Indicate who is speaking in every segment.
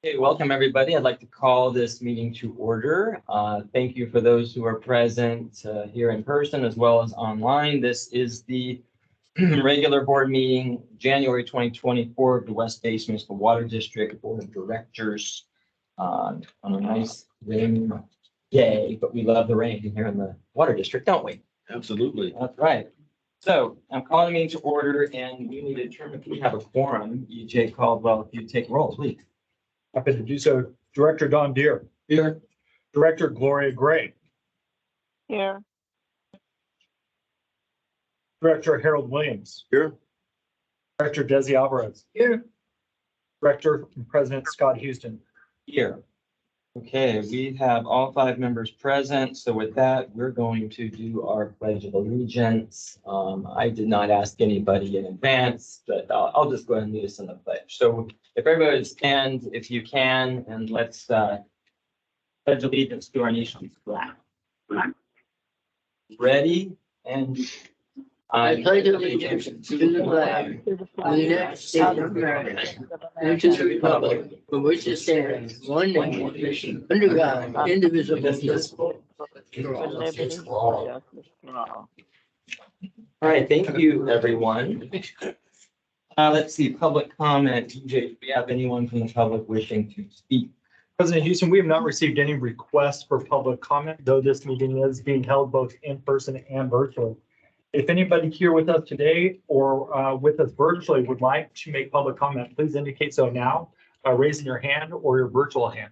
Speaker 1: Hey, welcome everybody. I'd like to call this meeting to order. Thank you for those who are present here in person as well as online. This is the regular board meeting, January 2024 of the West Basin Municipal Water District Board of Directors on a nice rainy day, but we love the rain here in the Water District, don't we?
Speaker 2: Absolutely.
Speaker 1: That's right. So I'm calling the meeting to order and we need to determine if we have a quorum. EJ Caldwell, if you take roll, please.
Speaker 3: Happy to do so. Director Don Deere.
Speaker 1: Here.
Speaker 3: Director Gloria Gray.
Speaker 4: Here.
Speaker 3: Director Harold Williams.
Speaker 2: Here.
Speaker 3: Director Desi Alvarez.
Speaker 4: Here.
Speaker 3: Director and President Scott Houston.
Speaker 1: Here. Okay, we have all 5 members present. So with that, we're going to do our pledge of allegiance. I did not ask anybody in advance, but I'll just go ahead and lead us in the pledge. So if everybody would stand, if you can, and let's pledge allegiance to our nation's flag. Ready? And
Speaker 4: I pledge allegiance to the flag of the United States of America and to the republic for which it stands, one nation, under God, indivisible, with liberty and all.
Speaker 1: all right, thank you, everyone. Let's see, public comment. EJ, do we have anyone from the public wishing to speak?
Speaker 3: President Houston, we have not received any requests for public comment, though this meeting is being held both in person and virtually. If anybody here with us today or with us virtually would like to make public comment, please indicate so now by raising your hand or your virtual hand.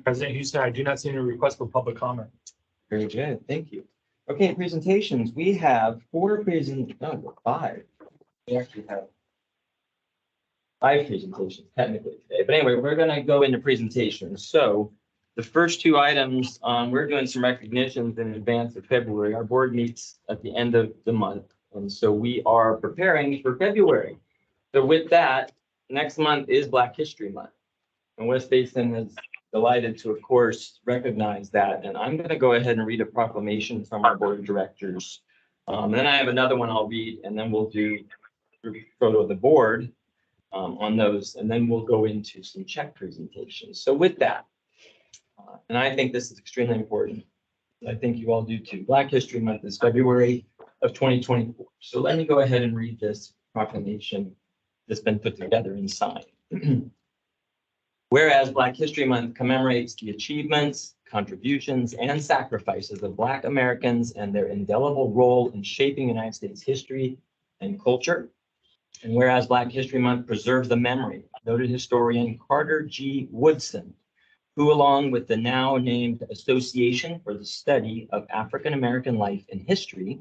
Speaker 3: President Houston, I do not see any requests for public comment.
Speaker 1: Very good, thank you. Okay, presentations. We have 5. We actually have 5 presentations technically today. But anyway, we're going to go into presentations. So the first 2 items, we're doing some recognitions in advance of February. Our board meets at the end of the month. And so we are preparing for February. So with that, next month is Black History Month. And West Basin is delighted to, of course, recognize that. And I'm going to go ahead and read a proclamation from our board of directors. Then I have another one I'll read, and then we'll do a photo of the board on those. And then we'll go into some check presentations. So with that, and I think this is extremely important. I think you all do too. Black History Month is February of 2024. So let me go ahead and read this proclamation that's been put together and signed. Whereas Black History Month commemorates the achievements, contributions, and sacrifices of Black Americans and their indelible role in shaping United States history and culture. And whereas Black History Month preserves the memory of noted historian Carter G. Woodson, who, along with the now named Association for the Study of African American Life and History,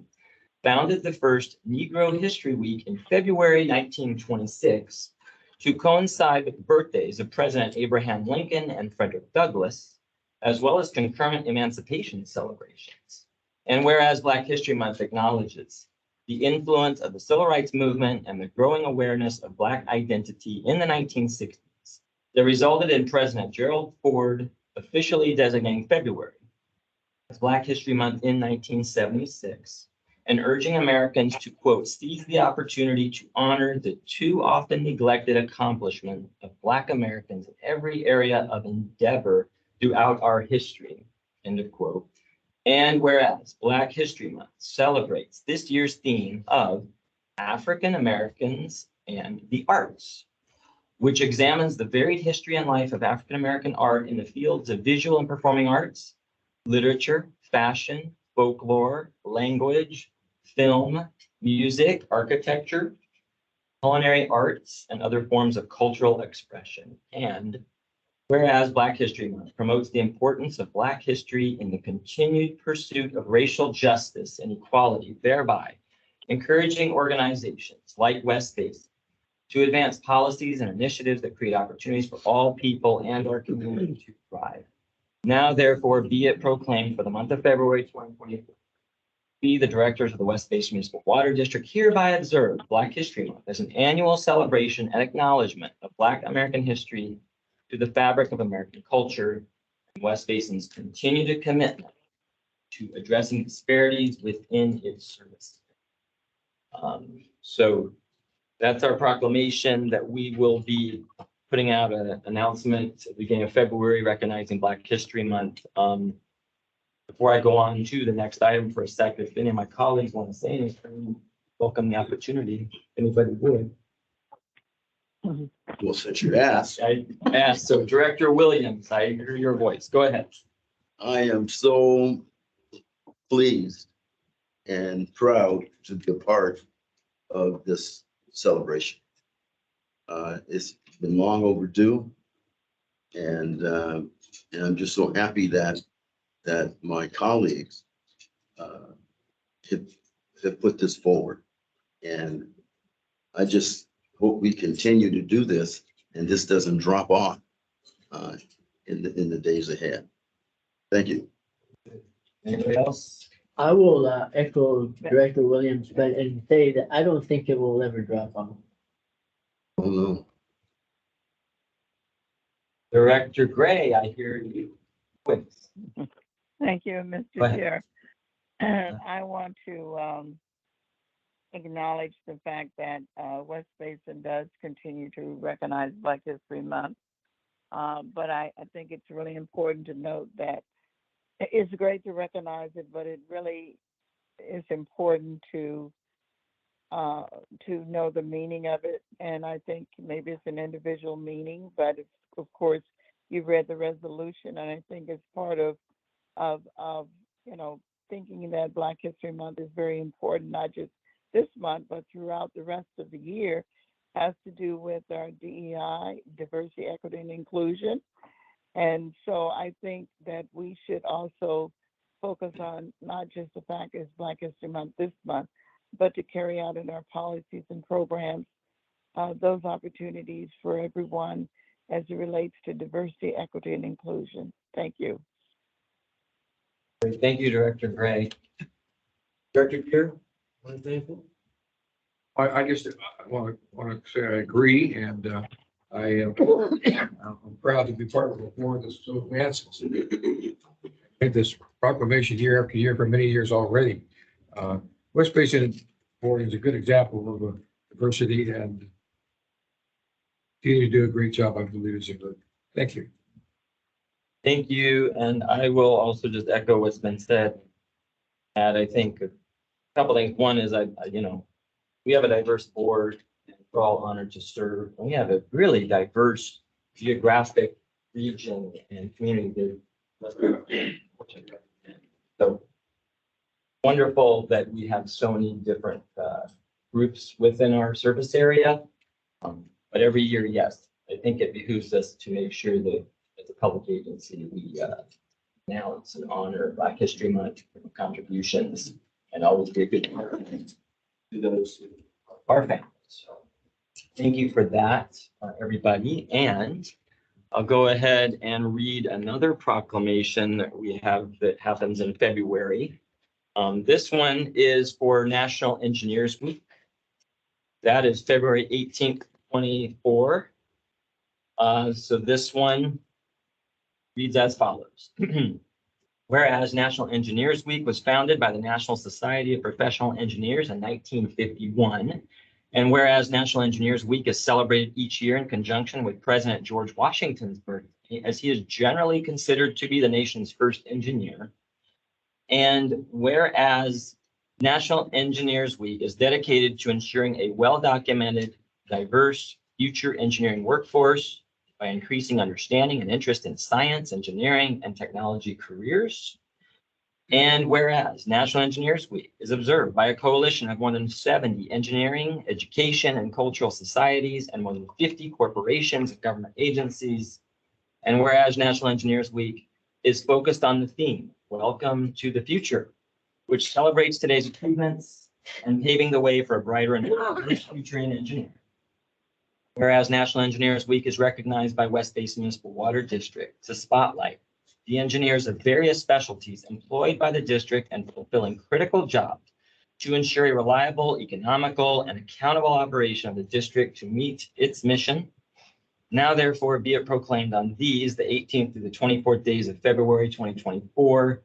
Speaker 1: founded the first Negro History Week in February 1926 to coincide with the birthdays of President Abraham Lincoln and Frederick Douglass, as well as concurrent emancipation celebrations. And whereas Black History Month acknowledges the influence of the Civil Rights Movement and the growing awareness of Black identity in the 1960s, that resulted in President Gerald Ford officially designating February as Black History Month in 1976, and urging Americans to, quote, seize the opportunity to honor the too often neglected accomplishment of Black Americans in every area of endeavor throughout our history, end of quote. And whereas Black History Month celebrates this year's theme of African Americans and the arts, which examines the varied history and life of African American art in the fields of visual and performing arts, literature, fashion, folklore, language, film, music, architecture, culinary arts, and other forms of cultural expression. And whereas Black History Month promotes the importance of Black history in the continued pursuit of racial justice and equality, thereby encouraging organizations like West Basin to advance policies and initiatives that create opportunities for all people and our community to thrive. Now, therefore, be it proclaimed for the month of February 2024, we, the directors of the West Basin Municipal Water District, hereby observe Black History Month as an annual celebration and acknowledgement of Black American history to the fabric of American culture, and West Basin's continued commitment to addressing disparities within its service. So that's our proclamation that we will be putting out an announcement at the beginning of February recognizing Black History Month. Before I go on to the next item for a second, if any of my colleagues want to say anything, welcome the opportunity, if anybody would.
Speaker 2: Well, since you asked,
Speaker 1: I asked, so Director Williams, I hear your voice. Go ahead.
Speaker 2: I am so pleased and proud to be a part of this celebration. It's been long overdue. And I'm just so happy that my colleagues have put this forward. And I just hope we continue to do this and this doesn't drop off in the days ahead. Thank you.
Speaker 1: Anybody else?
Speaker 4: I will echo Director Williams, but and say that I don't think it will ever drop off.
Speaker 2: Oh, no.
Speaker 1: Director Gray, I hear you. Please.
Speaker 5: Thank you,
Speaker 1: Go
Speaker 5: Mr.
Speaker 1: ahead.
Speaker 5: Chair. I want to acknowledge the fact that West Basin does continue to recognize Black History Month. But I think it's really important to note that it's great to recognize it, but it really is important to know the meaning of it. And I think maybe it's an individual meaning, but it's, of course, you've read the resolution, and I think it's part of you know, thinking that Black History Month is very important, not just this month, but throughout the rest of the year, has to do with our DEI, diversity, equity, and inclusion. And so I think that we should also focus on not just the fact it's Black History Month this month, but to carry out in our policies and programs those opportunities for everyone as it relates to diversity, equity, and inclusion. Thank you.
Speaker 1: Great. Thank you, Director Gray. Director Peer, want to say anything?
Speaker 6: I just want to say I agree, and I'm proud to be part of the board that's so advanced. Made this proclamation year after year for many years already. West Basin Board is a good example of diversity and continue to do a great job of the leadership. Thank you.
Speaker 1: Thank you. And I will also just echo what's been said. And I think a couple things. One is we have a diverse board, and we're all honored to serve. And we have a really diverse geographic region and community. So wonderful that we have so many different groups within our service area. But every year, yes, I think it behooves us to make sure that as a public agency, we announce and honor Black History Month contributions and always be a good partner to those who are families. So thank you for that, everybody. And I'll go ahead and read another proclamation that we have that happens in February. This one is for National Engineers Week. That is February 18th, 24. So this one reads as follows. Whereas National Engineers Week was founded by the National Society of Professional Engineers in 1951, and whereas National Engineers Week is celebrated each year in conjunction with President George Washington's birthday, as he is generally considered to be the nation's first engineer, and whereas National Engineers Week is dedicated to ensuring a well-documented, diverse future engineering workforce by increasing understanding and interest in science, engineering, and technology careers. And whereas National Engineers Week is observed by a coalition of more than 70 engineering, education, and cultural societies and more than 50 corporations and government agencies. And whereas National Engineers Week is focused on the theme, Welcome to the Future, which celebrates today's achievements and paving the way for a brighter and future in engineering. Whereas National Engineers Week is recognized by West Basin Municipal Water District to spotlight the engineers of various specialties employed by the district and fulfilling critical jobs to ensure a reliable, economical, and accountable operation of the district to meet its mission. Now, therefore, be it proclaimed on these, the 18th through the 24th days of February 2024,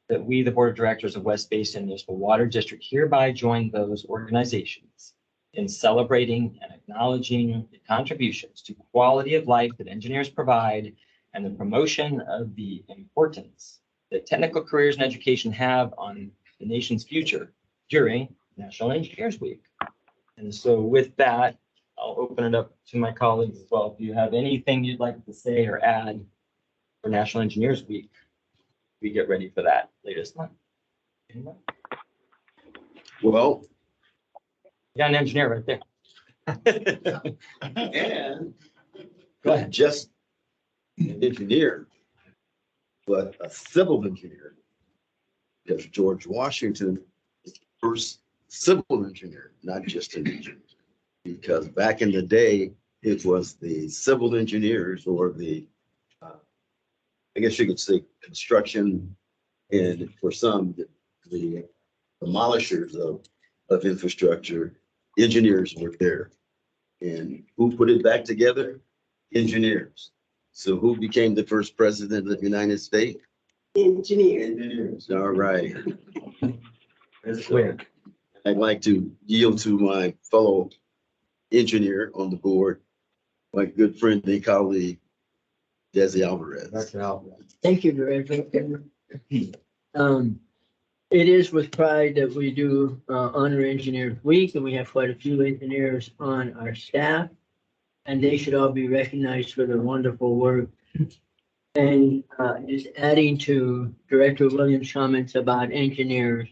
Speaker 1: that we, the Board of Directors of West Basin Municipal Water District, hereby join those organizations in celebrating and acknowledging the contributions to quality of life that engineers provide and the promotion of the importance that technical careers and education have on the nation's future during National Engineers Week. And so with that, I'll open it up to my colleagues as well. If you have anything you'd like to say or add for National Engineers Week, we get ready for that later this month. Anyone?
Speaker 2: Well,
Speaker 1: You got an engineer right there.
Speaker 2: and
Speaker 1: Go
Speaker 2: not
Speaker 1: ahead.
Speaker 2: just an engineer, but a civil engineer. Because George Washington is the first civil engineer, not just an engineer. Because back in the day, it was the civil engineers or the, I guess you could say construction, and for some, the demolishers of infrastructure, engineers were there. And who put it back together? Engineers. So who became the first president of the United States? Engineers. All right.
Speaker 1: It's clear.
Speaker 2: I'd like to yield to my fellow engineer on the board, my good friend and colleague, Desi Alvarez.
Speaker 1: Dr. Alvarez.
Speaker 4: Thank you, Director. It is with pride that we do honor Engineers Week, and we have quite a few engineers on our staff. And they should all be recognized for their wonderful work. And just adding to Director Williams' comments about engineers,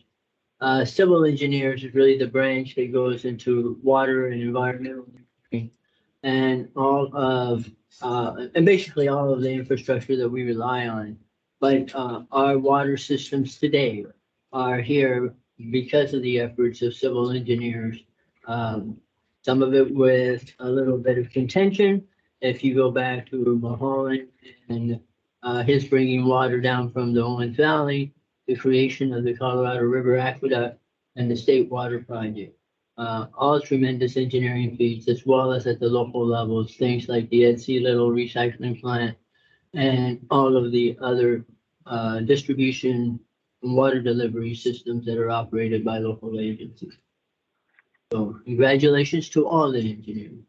Speaker 4: civil engineers is really the branch that goes into water and environmental engineering. And all of, and basically all of the infrastructure that we rely on. But our water systems today are here because of the efforts of civil engineers. Some of it with a little bit of contention. If you go back to Mulholland and his bringing water down from the Owens Valley, the creation of the Colorado River Aqueduct and the State Water Project. All tremendous engineering feats, as well as at the local levels, things like the Ed C. Little recycling plant and all of the other distribution and water delivery systems that are operated by local agencies. So congratulations to all the engineers.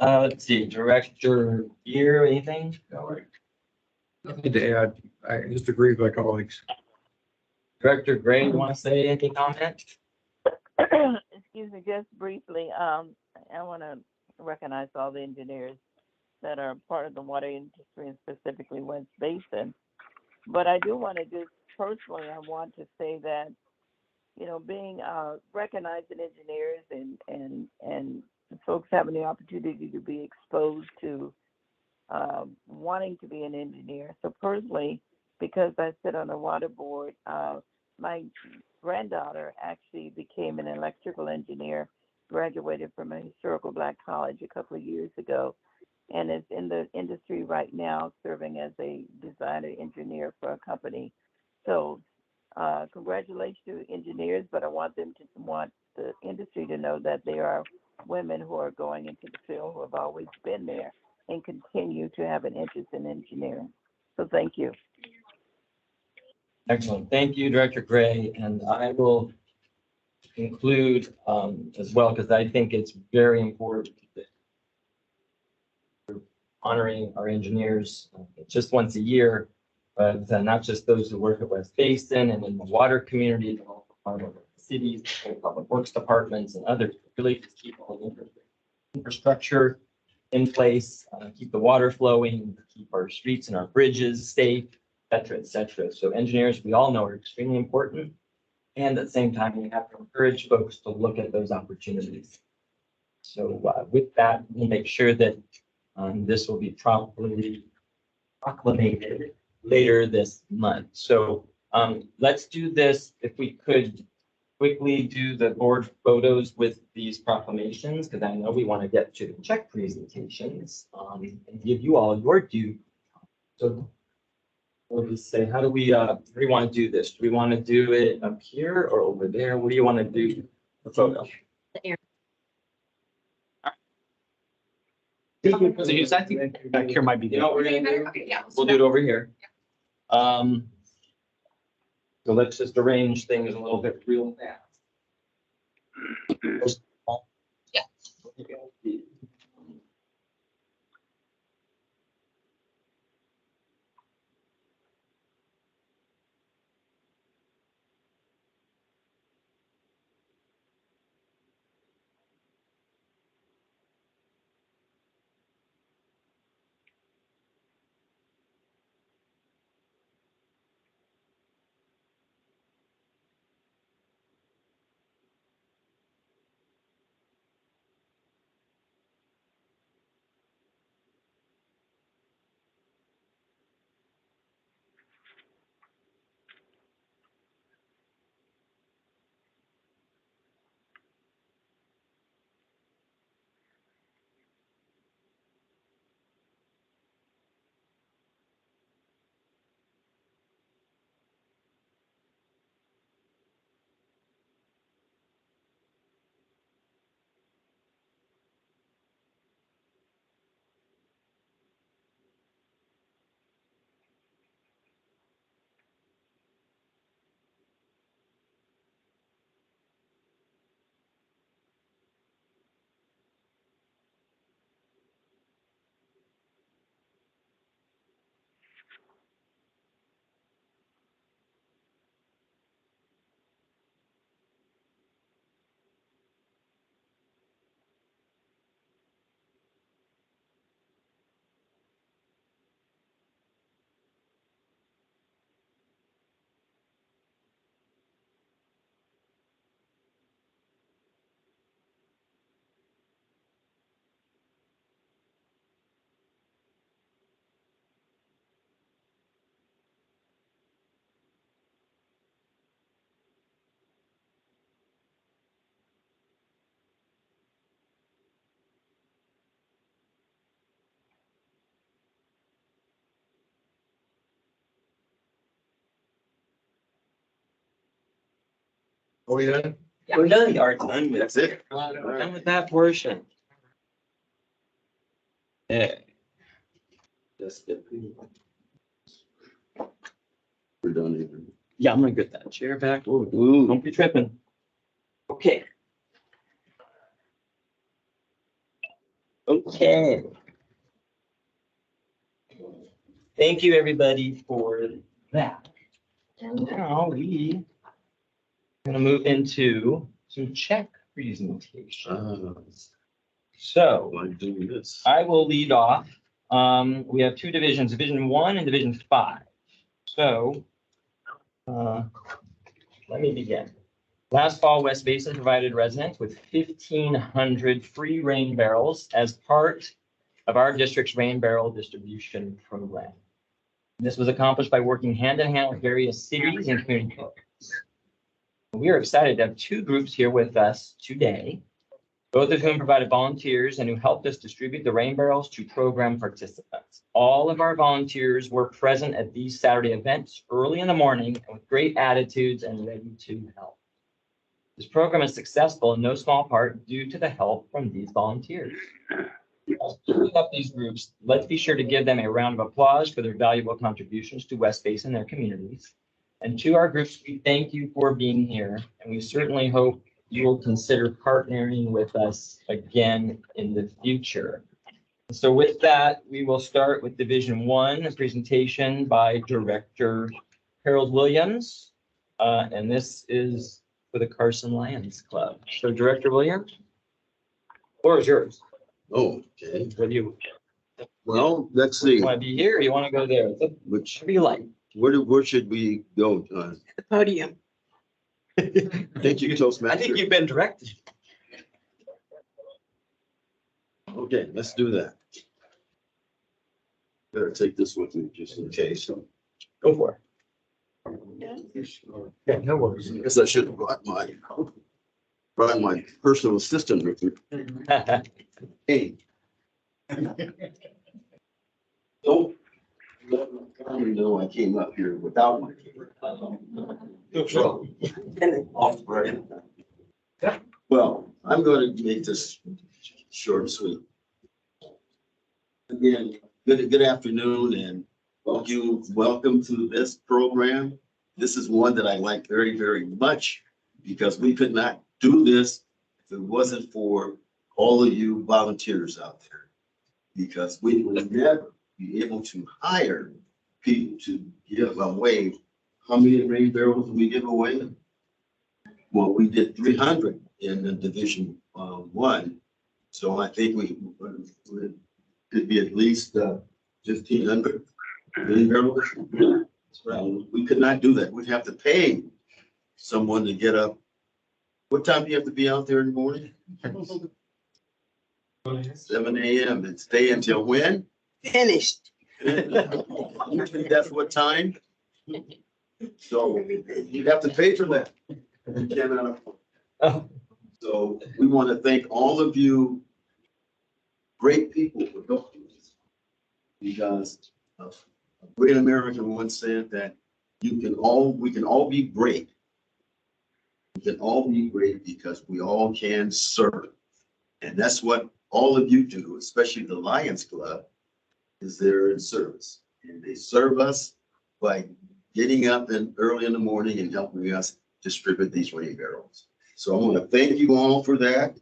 Speaker 1: Let's see, Director Gear, anything?
Speaker 6: Nothing to add. I just agree with my colleagues.
Speaker 1: Director Gray, you want to say any comment?
Speaker 5: Excuse me, just briefly, I want to recognize all the engineers that are part of the water industry and specifically West Basin. But I do want to just personally, I want to say that, you know, being recognized in engineers and folks having the opportunity to be exposed to wanting to be an engineer. So personally, because I sit on the water board, my granddaughter actually became an electrical engineer, graduated from a historical Black college a couple of years ago, and is in the industry right now serving as a designer engineer for a company. So congratulations to engineers, but I want the industry to know that there are women who are going into the field who have always been there and continue to have an interest in engineering. So thank you.
Speaker 1: Excellent. Thank you, Director Gray. And I will conclude as well, because I think it's very important that we're honoring our engineers just once a year, but not just those who work at West Basin and in the water community, but also part of the cities, public works departments and others, really just keep all the infrastructure in place, keep the water flowing, keep our streets and our bridges safe, et cetera, et cetera. So engineers, we all know, are extremely important. And at the same time, we have to encourage folks to look at those opportunities. So with that, we'll make sure that this will be properly proclamated later this month. So let's do this. If we could quickly do the board photos with these proclamations, because I know we want to get to the check presentations and give you all your due. So we'll just say, how do we want to do this? Do we want to do it up here or over there? What do you want to do the photo?
Speaker 3: I think back here might be.
Speaker 1: You know what we're gonna do?
Speaker 7: Okay, yeah.
Speaker 1: We'll do it over here. So let's just arrange things a little bit real fast.
Speaker 6: Are we done?
Speaker 4: We're done.
Speaker 1: We are done with
Speaker 2: That's it.
Speaker 1: We're done with that portion. Yeah. Just get-
Speaker 2: We're done here.
Speaker 1: Yeah, I'm gonna get that chair back. Ooh, don't be tripping. Okay. Okay. Thank you, everybody, for that. And now we are gonna move into some check presentation. So
Speaker 2: Why do this?
Speaker 1: I will lead off. We have two divisions, Division 1 and Division 5. So let me begin. Last fall, West Basin provided residents with 1,500 free rain barrels as part of our district's rain barrel distribution program. This was accomplished by working hand in hand with various cities and community partners. We are excited to have two groups here with us today, both of whom provided volunteers and who helped us distribute the rain barrels to program participants. All of our volunteers were present at these Saturday events early in the morning and with great attitudes and ready to help. This program is successful in no small part due to the help from these volunteers. Building up these groups, let's be sure to give them a round of applause for their valuable contributions to West Basin and their communities. And to our groups, we thank you for being here, and we certainly hope you will consider partnering with us again in the future. So with that, we will start with Division 1, a presentation by Director Harold Williams. And this is for the Carson Lions Club. So Director Williams, the floor is yours.
Speaker 2: Oh, okay.
Speaker 1: What do you
Speaker 2: Well, let's see.
Speaker 1: want to be here or you want to go there? Whatever
Speaker 2: Which,
Speaker 1: you like.
Speaker 2: where should we go?
Speaker 1: The podium.
Speaker 2: Thank you,
Speaker 1: I
Speaker 2: Toastmaster.
Speaker 1: think you've been directed.
Speaker 2: Okay, let's do that. Better take this with me just in case.
Speaker 1: Go for
Speaker 3: Yeah, no worries.
Speaker 2: I guess I should have brought my personal assistant with me.
Speaker 1: it.
Speaker 2: Hey. Don't let my family know I came up here without my camera. Off the break. Well, I'm going to make this short and sweet. Again, good afternoon and welcome to this program. This is one that I like very, very much because we could not do this if it wasn't for all of you volunteers out there. Because we would never be able to hire people to give away. How many rain barrels did we give away? Well, we did 300 in the Division 1. So I think we could be at least 1,500 rain barrels. We could not do that. We'd have to pay someone to get up. What time do you have to be out there in the morning? 7 a.m. and stay until when?
Speaker 4: Finished.
Speaker 2: Usually that's what time? So you'd have to pay for that. You cannot afford.
Speaker 1: Oh,
Speaker 2: So we want to thank all of you great people for helping us. Because a great American once said that we can all be great. We can all be great because we all can serve. And that's what all of you do, especially the Lions Club, is there in service. And they serve us by getting up early in the morning and helping us distribute these rain barrels. So I want to thank you all for that.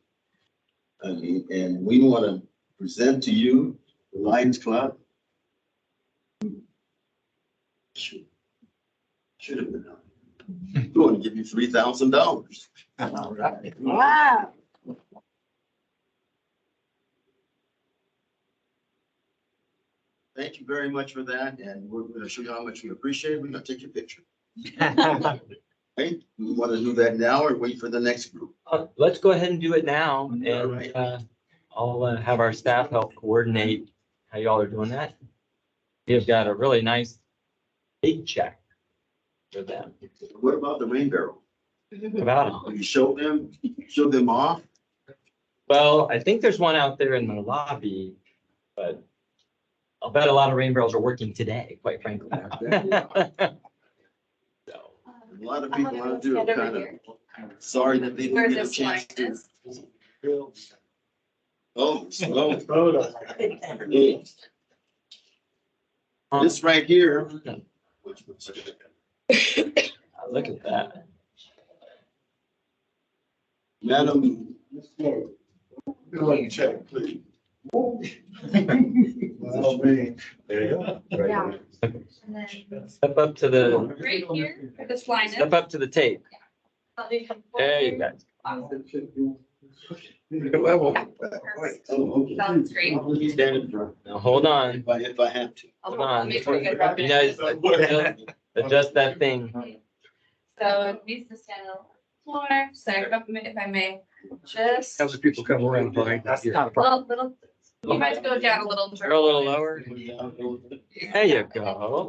Speaker 2: I mean, and we want to present to you the Lions Club. Should have been out. We want to give you $3,000.
Speaker 1: all right.
Speaker 4: Wow.
Speaker 2: Thank you very much for that, and we're going to show you how much we appreciate it. We're going to take your picture. Okay, we want to do that now or wait for the next group?
Speaker 1: Let's go ahead and do it now,
Speaker 2: All
Speaker 1: and
Speaker 2: right.
Speaker 1: I'll have our staff help coordinate how y'all are doing that. We've got a really nice big check for them.
Speaker 2: What about the rain barrel?
Speaker 1: About,
Speaker 2: Will you show them off?
Speaker 1: well, I think there's one out there in the lobby, but I'll bet a lot of rain barrels are working today, quite frankly. So,
Speaker 2: A lot of people out there are kind of sorry that they
Speaker 7: Where
Speaker 2: didn't get a
Speaker 7: this line
Speaker 2: chance to.
Speaker 7: is.
Speaker 2: Oh, this right here.
Speaker 1: look at that.
Speaker 2: Madam. Check, please.
Speaker 7: Yeah. And then
Speaker 1: Step up to the,
Speaker 7: right here, where this line is.
Speaker 1: step up to the tape. There you go.
Speaker 6: Level.
Speaker 7: Perfect.
Speaker 2: Oh, okay.
Speaker 7: Sounds great.
Speaker 2: Stand in front.
Speaker 1: Now, hold on,
Speaker 2: If I have to.
Speaker 1: hold on.
Speaker 7: Make sure you get that.
Speaker 1: You guys adjust that thing.
Speaker 7: So it needs to stand on the floor, sorry, if I may, just
Speaker 6: How's the people come around behind?
Speaker 3: That's not a problem.
Speaker 7: little, you might go down a little.
Speaker 1: Go a little lower. There you go.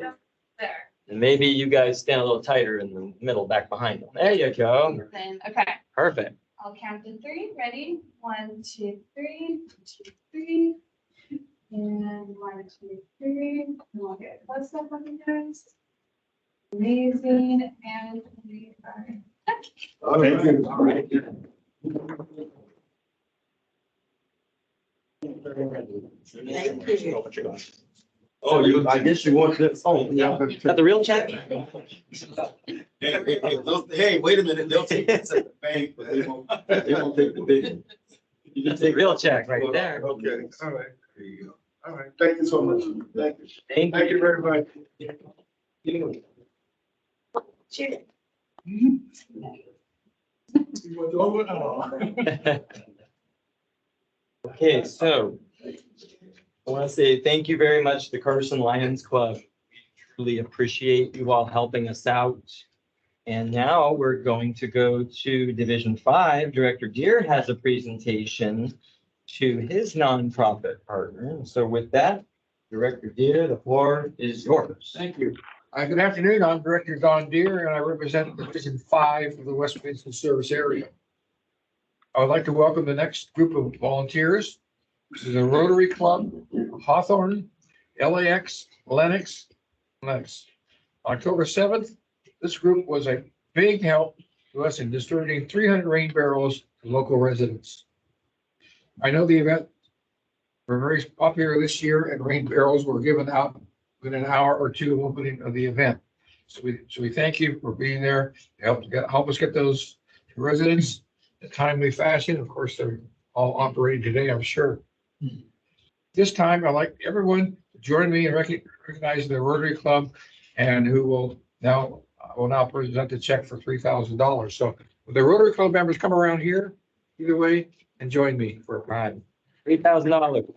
Speaker 7: There.
Speaker 1: And maybe you guys stand a little tighter in the middle, back behind them. There you go.
Speaker 7: Then, okay,
Speaker 1: Perfect.
Speaker 7: I'll count to 3, ready? 1, 2, 3, 2, 3. And 1, 2, 3. And we'll get a close up on you guys. Amazing, and we are.
Speaker 2: All right. All right. Oh, I guess you want this. Oh, yeah.
Speaker 1: Got the real check?
Speaker 2: Hey, wait a minute. They'll take this at the bank, but they won't take the big one.
Speaker 1: You can take real check right there.
Speaker 6: Okay, all right,
Speaker 2: There you go.
Speaker 6: all right. Thank you so much. Thank you.
Speaker 1: Thank you.
Speaker 6: very much.
Speaker 4: Shoot it.
Speaker 1: Okay, so I want to say thank you very much to the Carson Lions Club. We truly appreciate you all helping us out. And now we're going to go to Division 5. Director Deere has a presentation to his nonprofit partner. So with that, Director Deere, the floor is yours.
Speaker 6: Thank you. Good afternoon. I'm Director Don Deere and I represent Division 5 of the West Basin Service Area. I would like to welcome the next group of volunteers. This is a Rotary Club, Hawthorne, LAX, Lennox. October 7th, this group was a big help to us in distributing 300 rain barrels to local residents. I know the event were very popular this year and rain barrels were given out within an hour or two of opening of the event. So we thank you for being there to help us get those to residents. a timely fashion. Of course, they're all operating today, I'm sure. This time, I'd like everyone to join me in recognizing the Rotary Club and who will now present the check for $3,000. So will the Rotary Club members come around here either way and join me for a pride.
Speaker 1: $3,000.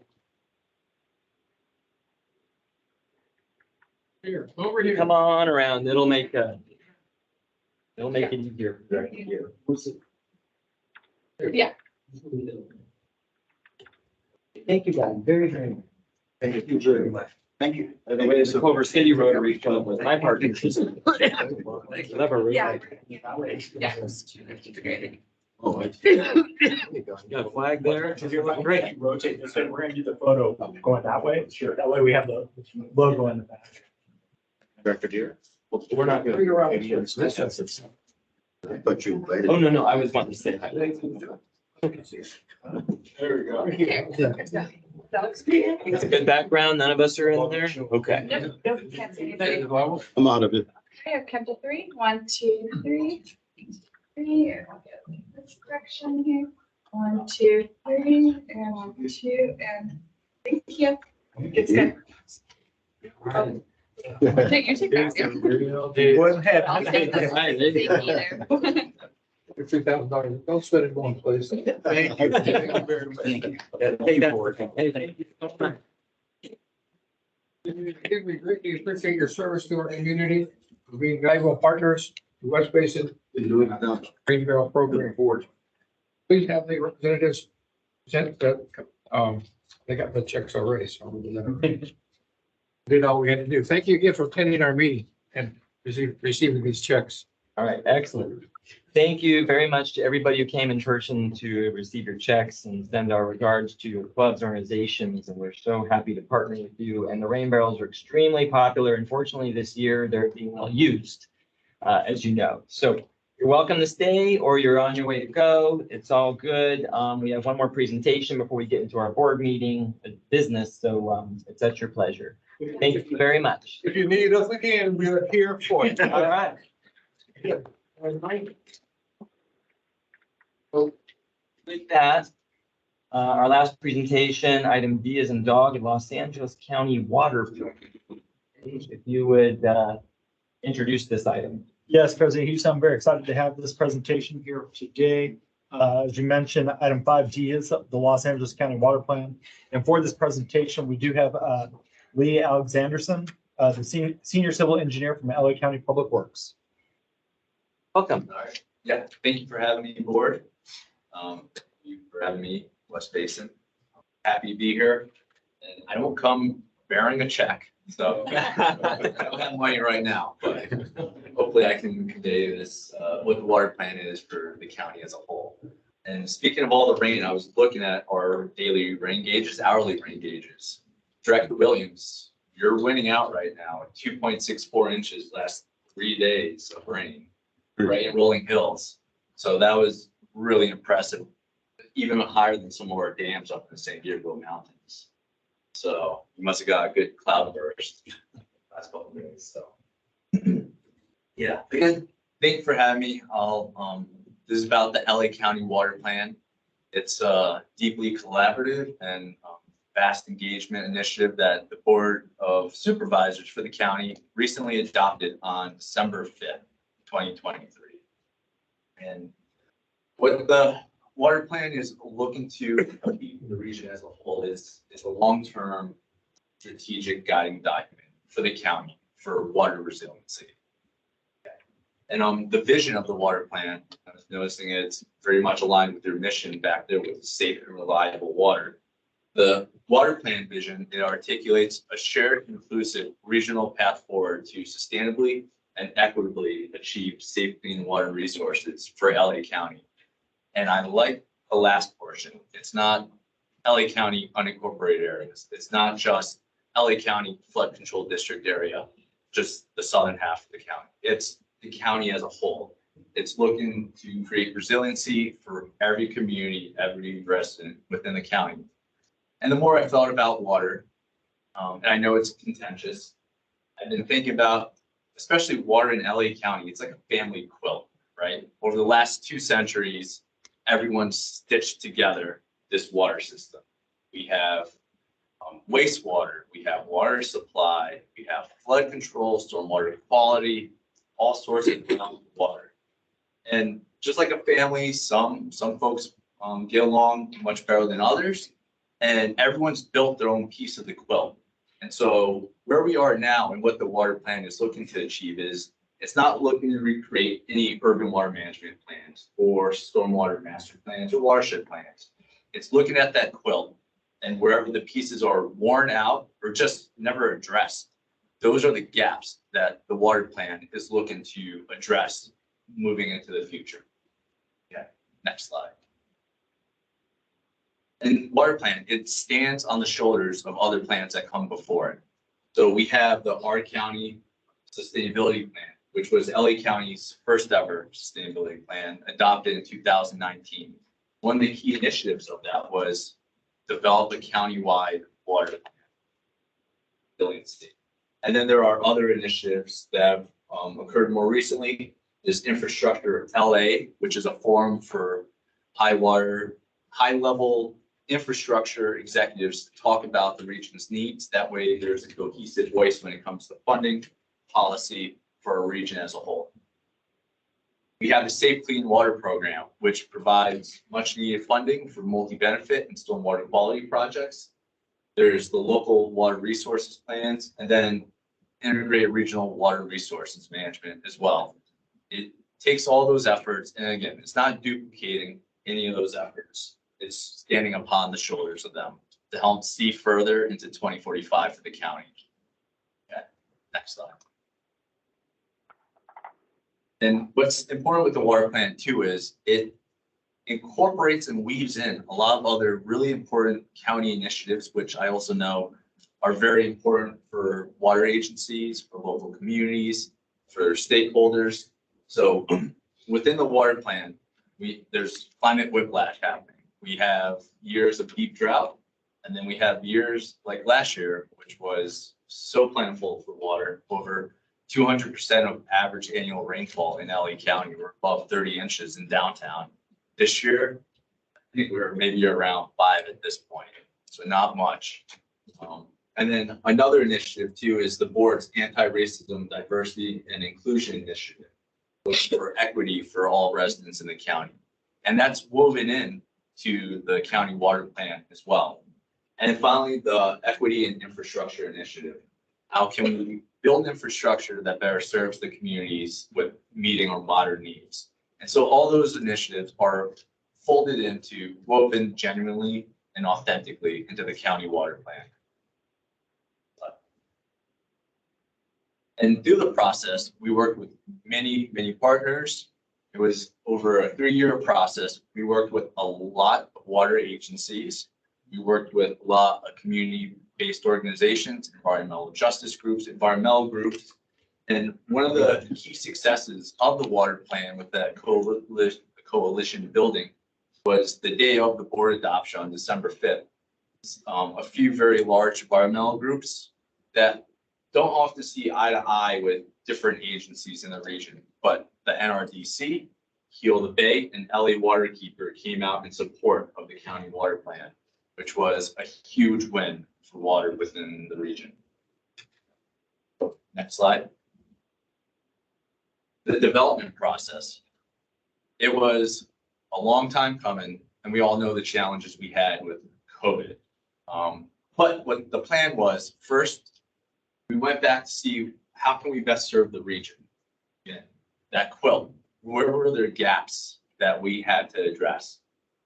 Speaker 6: Here, over here.
Speaker 1: Come on around. It'll make it easier. for you.
Speaker 7: Yeah.
Speaker 1: Thank you, guys. Very, very much.
Speaker 2: Thank you very much. Thank you.
Speaker 1: By the way, the Culver City Rotary Club was my partner. Clever,
Speaker 7: Yeah.
Speaker 1: right?
Speaker 7: Yeah.
Speaker 2: Oh,
Speaker 1: Got a flag there. You're looking great.
Speaker 3: Rotate this way. We're gonna do the photo going that way. Sure. That way we have the logo in the back.
Speaker 2: Director Deere.
Speaker 1: We're not
Speaker 6: Bring it
Speaker 1: gonna.
Speaker 6: around.
Speaker 2: I thought you invited.
Speaker 1: Oh, no, I was wanting to say hi.
Speaker 6: There we go.
Speaker 7: That looks good.
Speaker 1: It's a good background. None of us are in there. Okay.
Speaker 7: Nope, can't see anybody.
Speaker 2: I'm out of it.
Speaker 7: Okay, I've counted 3. 1, 2, 3. 3. And I'll get this direction here. 1, 2, 3. And 1, 2. And thank you. It's good. Take you take that.
Speaker 3: Go ahead.
Speaker 7: I'll take that.
Speaker 1: Hi, there you
Speaker 7: Thank
Speaker 1: go.
Speaker 7: you there.
Speaker 6: $3,000. Don't spend it in one place.
Speaker 2: Thank you. Thank you very much.
Speaker 1: Thank you. Take that. Hey, thank you so much.
Speaker 6: We greatly appreciate your service to our community, for being valuable partners to West Basin
Speaker 2: Been doing it now.
Speaker 6: Green Barrel Program Board. Please have the representatives present that, they got the checks already, so. Did all we had to do. Thank you again for attending our meeting and receiving these checks.
Speaker 1: All right, excellent. Thank you very much to everybody who came in person to receive your checks and send our regards to your clubs, organizations, and we're so happy to partner with you. And the rain barrels are extremely popular. Unfortunately, this year they're being well used, as you know. So you're welcome to stay or you're on your way to go. It's all good. We have one more presentation before we get into our board meeting business. So it's at your pleasure. Thank you very much.
Speaker 6: If you need us again, we're here for you.
Speaker 1: All right. So with that, our last presentation, item D is in dog in Los Angeles County Water. If you would introduce this item.
Speaker 3: Yes, President Houston, I'm very excited to have this presentation here today. As you mentioned, item 5D is the Los Angeles County Water Plan. And for this presentation, we do have Lee Alexanderson, the senior civil engineer from LA County Public Works.
Speaker 1: Welcome.
Speaker 8: All right. Yeah, thank you for having me aboard. Thank you for having me, West Basin. I'm happy to be here. And I don't come bearing a check, so I don't have money right now, but hopefully I can convey this, what the water plan is for the county as a whole. And speaking of all the rain, I was looking at our daily rain gauges, hourly rain gauges. Director Williams, you're winning out right now, 2.64 inches last 3 days of rain, right in Rolling Hills. So that was really impressive, even higher than some of our dams up in the San Diego Mountains. So you must have got a good cloud burst last couple of days. So yeah, again, thank you for having me. This is about the LA County Water Plan. It's a deeply collaborative and vast engagement initiative that the Board of Supervisors for the county recently adopted on December 5th, 2023. And what the water plan is looking to achieve in the region as a whole is a long-term strategic guiding document for the county for water resiliency. And the vision of the water plan, I was noticing it's very much aligned with your mission back there with safe and reliable water. The water plan vision, it articulates a shared, inclusive regional path forward to sustainably and equitably achieve safe clean water resources for LA County. And I like the last portion. It's not LA County unincorporated areas. It's not just LA County flood control district area, just the southern half of the county. It's the county as a whole. It's looking to create resiliency for every community, every resident within the county. And the more I thought about water, and I know it's contentious, I've been thinking about, especially water in LA County, it's like a family quilt, right? Over the last 2 centuries, everyone stitched together this water system. We have wastewater, we have water supply, we have flood control, stormwater quality, all sorts of water. And just like a family, some folks get along much better than others, and everyone's built their own piece of the quilt. And so where we are now and what the water plan is looking to achieve is it's not looking to recreate any urban water management plans or stormwater master plans or watershed plans. It's looking at that quilt, and wherever the pieces are worn out or just never addressed, those are the gaps that the water plan is looking to address moving into the future. Okay, next slide. And water plan, it stands on the shoulders of other plans that come before it. So we have the R County Sustainability Plan, which was LA County's first ever sustainability plan, adopted in 2019. One of the key initiatives of that was develop a countywide water plan. And then there are other initiatives that have occurred more recently. There's Infrastructure LA, which is a forum for high-level infrastructure executives to talk about the region's needs. That way there's a cohesive voice when it comes to funding policy for a region as a whole. We have the Safe Clean Water Program, which provides much needed funding for multi-benefit and stormwater quality projects. There's the local water resources plans, and then integrated regional water resources management as well. It takes all those efforts, and again, it's not duplicating any of those efforts. It's standing upon the shoulders of them to help see further into 2045 for the county. Okay, next slide. And what's important with the water plan too is it incorporates and weaves in a lot of other really important county initiatives, which I also know are very important for water agencies, for local communities, for stakeholders. So within the water plan, there's climate whiplash happening. We have years of deep drought, and then we have years like last year, which was so plentiful for water, over 200% of average annual rainfall in LA County. We're above 30 inches in downtown. This year, I think we're maybe around 5 at this point, so not much. And then another initiative too is the board's anti-racism, diversity, and inclusion initiative, which for equity for all residents in the county. And that's woven in to the county water plan as well. And finally, the equity and infrastructure initiative. How can we build infrastructure that better serves the communities with meeting our modern needs? And so all those initiatives are folded into, woven genuinely and authentically into the county water plan. And through the process, we worked with many, many partners. It was over a 3-year process. We worked with a lot of water agencies. We worked with a lot of community-based organizations, environmental justice groups, environmental groups. And one of the key successes of the water plan with that coalition building was the day of the board adoption on December 5th. A few very large environmental groups that don't often see eye to eye with different agencies in the region, but the NRDC, Heal the Bay, and LA Waterkeeper came out in support of the county water plan, which was a huge win for water within the region. Next slide. The development process. It was a long time coming, and we all know the challenges we had with COVID. But what the plan was, first, we went back to see how can we best serve the region. Yeah, that quilt, where were there gaps that we had to address?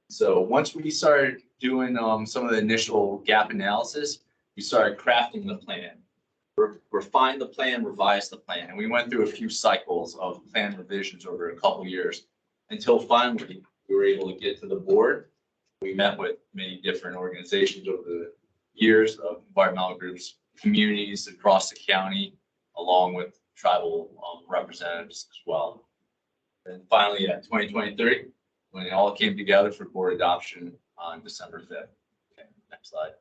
Speaker 8: So once we started doing some of the initial gap analysis, we started crafting the plan. Refine the plan, revise the plan. And we went through a few cycles of plan revisions over a couple years until finally we were able to get to the board. We met with many different organizations over the years of environmental groups, communities across the county, along with tribal representatives as well. And finally, at 2023, when it all came together for board adoption on December 5th. Okay, next slide.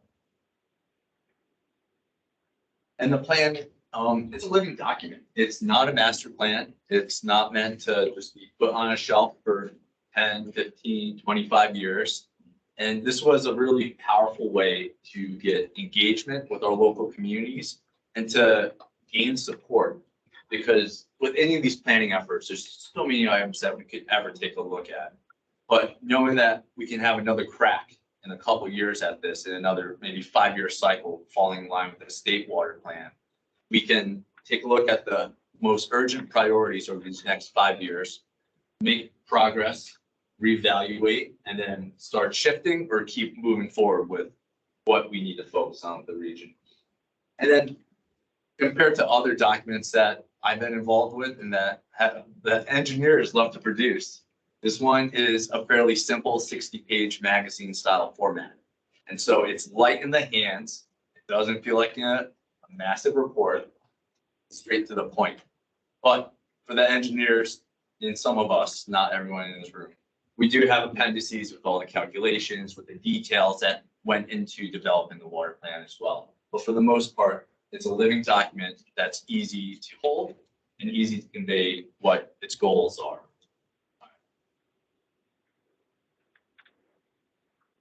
Speaker 8: And the plan, it's a living document. It's not a master plan. It's not meant to just be put on a shelf for 10, 15, 25 years. And this was a really powerful way to get engagement with our local communities and to gain support. Because with any of these planning efforts, there's so many items that we could ever take a look at. But knowing that we can have another crack in a couple of years at this, in another maybe 5-year cycle falling in line with the state water plan, we can take a look at the most urgent priorities over these next 5 years, make progress, reevaluate, and then start shifting or keep moving forward with what we need to focus on with the region. And then compared to other documents that I've been involved with and that engineers love to produce, this one is a fairly simple 60-page magazine style format. And so it's light in the hands. It doesn't feel like a massive report, straight to the point. But for the engineers and some of us, not everyone in this room, we do have appendices with all the calculations, with the details that went into developing the water plan as well. But for the most part, it's a living document that's easy to hold and easy to convey what its goals are.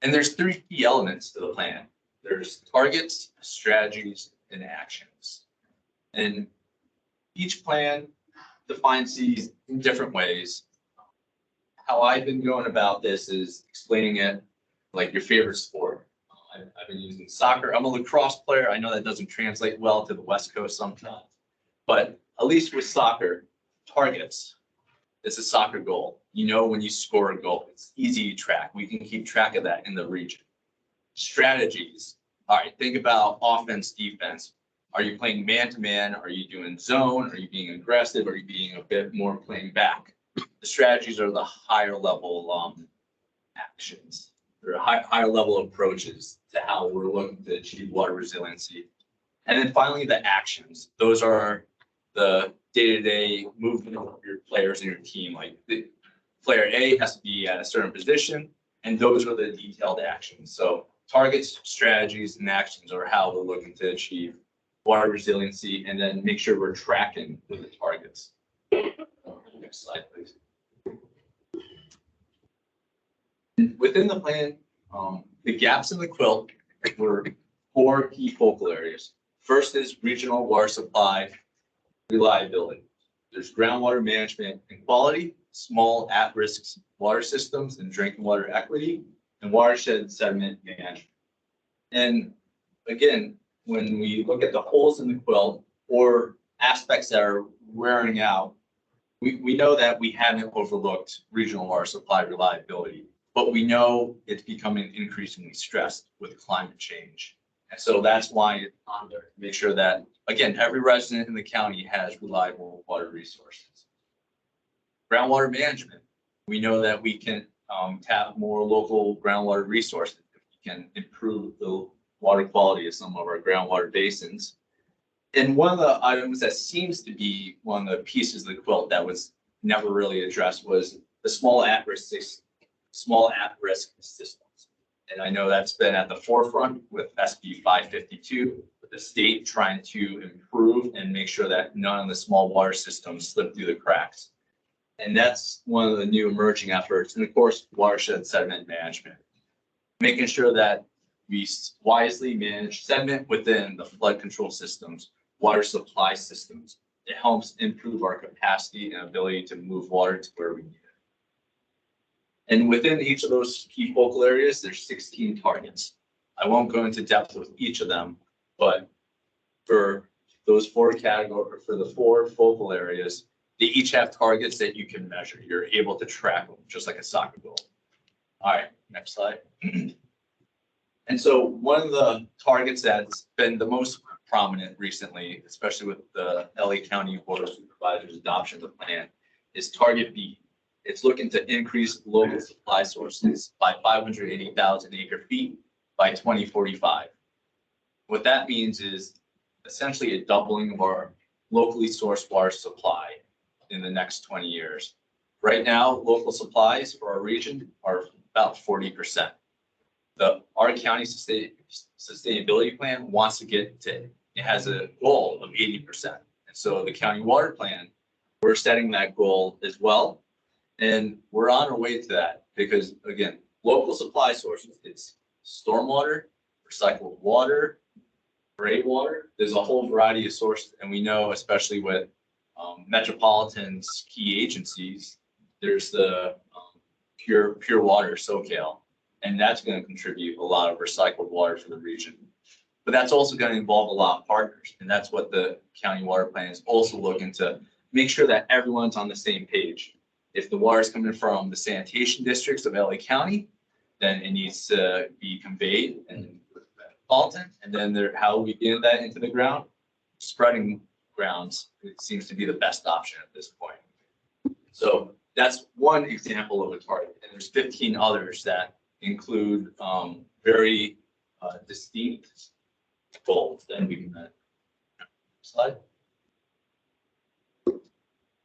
Speaker 8: And there's 3 key elements to the plan. There's targets, strategies, and actions. And each plan defines these in different ways. How I've been going about this is explaining it like your favorite sport. I've been using soccer. I'm a lacrosse player. I know that doesn't translate well to the West Coast sometimes, but at least with soccer, targets, it's a soccer goal. You know, when you score a goal, it's easy to track. We can keep track of that in the region. Strategies. All right, think about offense, defense. Are you playing man-to-man? Are you doing zone? Are you being aggressive? Are you being a bit more playing back? The strategies are the higher level actions. There are higher level approaches to how we're looking to achieve water resiliency. And then finally, the actions. Those are the day-to-day movement of your players and your team. Like the player A has to be at a certain position, and those are the detailed actions. So targets, strategies, and actions are how we're looking to achieve water resiliency, and then make sure we're tracking with the targets. Next slide, please. Within the plan, the gaps in the quilt were 4 key focal areas. First is regional water supply reliability. There's groundwater management and quality, small at-risk water systems and drinking water equity, and watershed sediment management. And again, when we look at the holes in the quilt or aspects that are wearing out, we know that we haven't overlooked regional water supply reliability, but we know it's becoming increasingly stressed with climate change. And so that's why it's on there to make sure that, again, every resident in the county has reliable water resources. Groundwater management. We know that we can tap more local groundwater resources. We can improve the water quality of some of our groundwater basins. And one of the items that seems to be one of the pieces of the quilt that was never really addressed was the small at-risk systems. And I know that's been at the forefront with SB 552, with the state trying to improve and make sure that none of the small water systems slip through the cracks. And that's one of the new emerging efforts. And of course, watershed sediment management, making sure that we wisely manage sediment within the flood control systems, water supply systems. It helps improve our capacity and ability to move water to where we need it. And within each of those key focal areas, there's 16 targets. I won't go into depth with each of them, but for those 4 categories, for the 4 focal areas, they each have targets that you can measure. You're able to track them, just like a soccer goal. All right, next slide. And so one of the targets that's been the most prominent recently, especially with the LA County Board of Supervisors adoption of the plan, is target B. It's looking to increase local supply sources by 580,000 acre feet by 2045. What that means is essentially a doubling of our locally sourced water supply in the next 20 years. Right now, local supplies for our region are about 40%. Our county sustainability plan wants to get to, it has a goal of 80%. And so the county water plan, we're setting that goal as well. And we're on our way to that because again, local supply sources, it's stormwater, recycled water, gray water. There's a whole variety of sources. And we know, especially with Metropolitan's key agencies, there's the pure water SoCal. And that's going to contribute a lot of recycled water to the region. But that's also going to involve a lot of partners. And that's what the county water plan is also looking to make sure that everyone's on the same page. If the water is coming from the sanitation districts of LA County, then it needs to be conveyed and Metropolitan. And then how we get that into the ground, spreading grounds, it seems to be the best option at this point. So that's one example of a target. And there's 15 others that include very distinct goals that we can slide.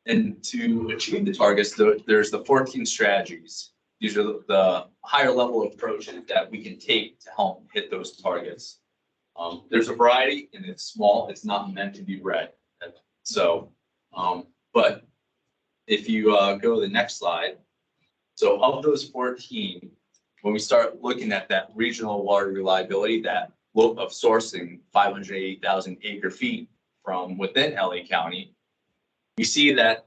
Speaker 8: And to achieve the targets, there's the 14 strategies. These are the higher level approaches that we can take to help hit those targets. There's a variety and it's small, it's not meant to be read. So, but if you go to the next slide, so of those 14, when we start looking at that regional water reliability, that look of sourcing 580,000 acre feet from within LA County, we see that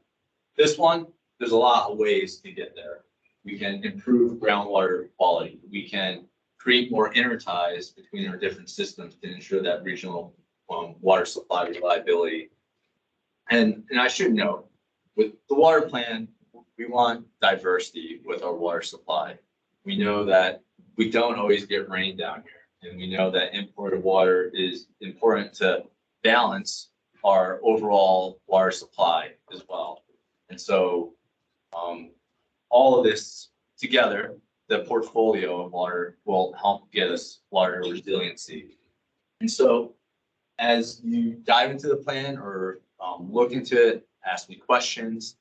Speaker 8: this one, there's a lot of ways to get there. We can improve groundwater quality. We can create more interties between our different systems to ensure that regional water supply reliability. And I should note, with the water plan, we want diversity with our water supply. We know that we don't always get rain down here, and we know that imported water is important to balance our overall water supply as well. And so all of this together, the portfolio of water will help get us water resiliency. And so as you dive into the plan or look into it, ask me questions,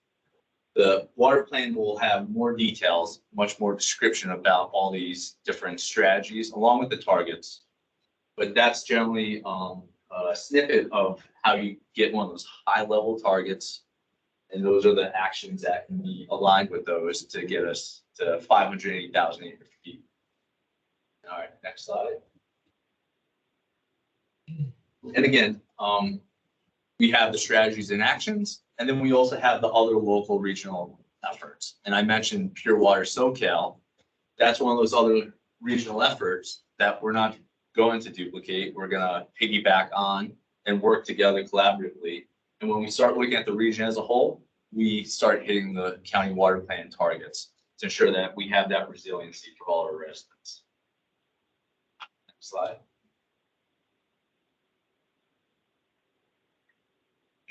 Speaker 8: the water plan will have more details, much more description about all these different strategies along with the targets. But that's generally a snippet of how you get one of those high level targets. And those are the actions that can be aligned with those to get us to 580,000 acre feet. All right, next slide. And again, we have the strategies and actions, and then we also have the other local regional efforts. And I mentioned Pure Water SoCal. That's one of those other regional efforts that we're not going to duplicate. We're going to piggyback on and work together collaboratively. And when we start looking at the region as a whole, we start hitting the county water plan targets to ensure that we have that resiliency for all our residents. Next slide.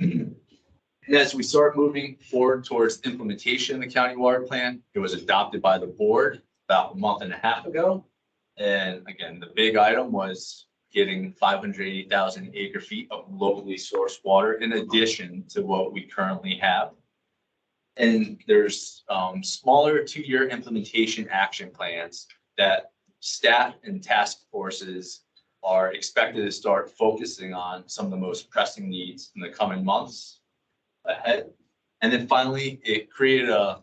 Speaker 8: And as we start moving forward towards implementation of the county water plan, it was adopted by the board about a month and a half ago. And again, the big item was getting 580,000 acre feet of locally sourced water in addition to what we currently have. And there's smaller 2-year implementation action plans that staff and task forces are expected to start focusing on some of the most pressing needs in the coming months ahead. And then finally, it created an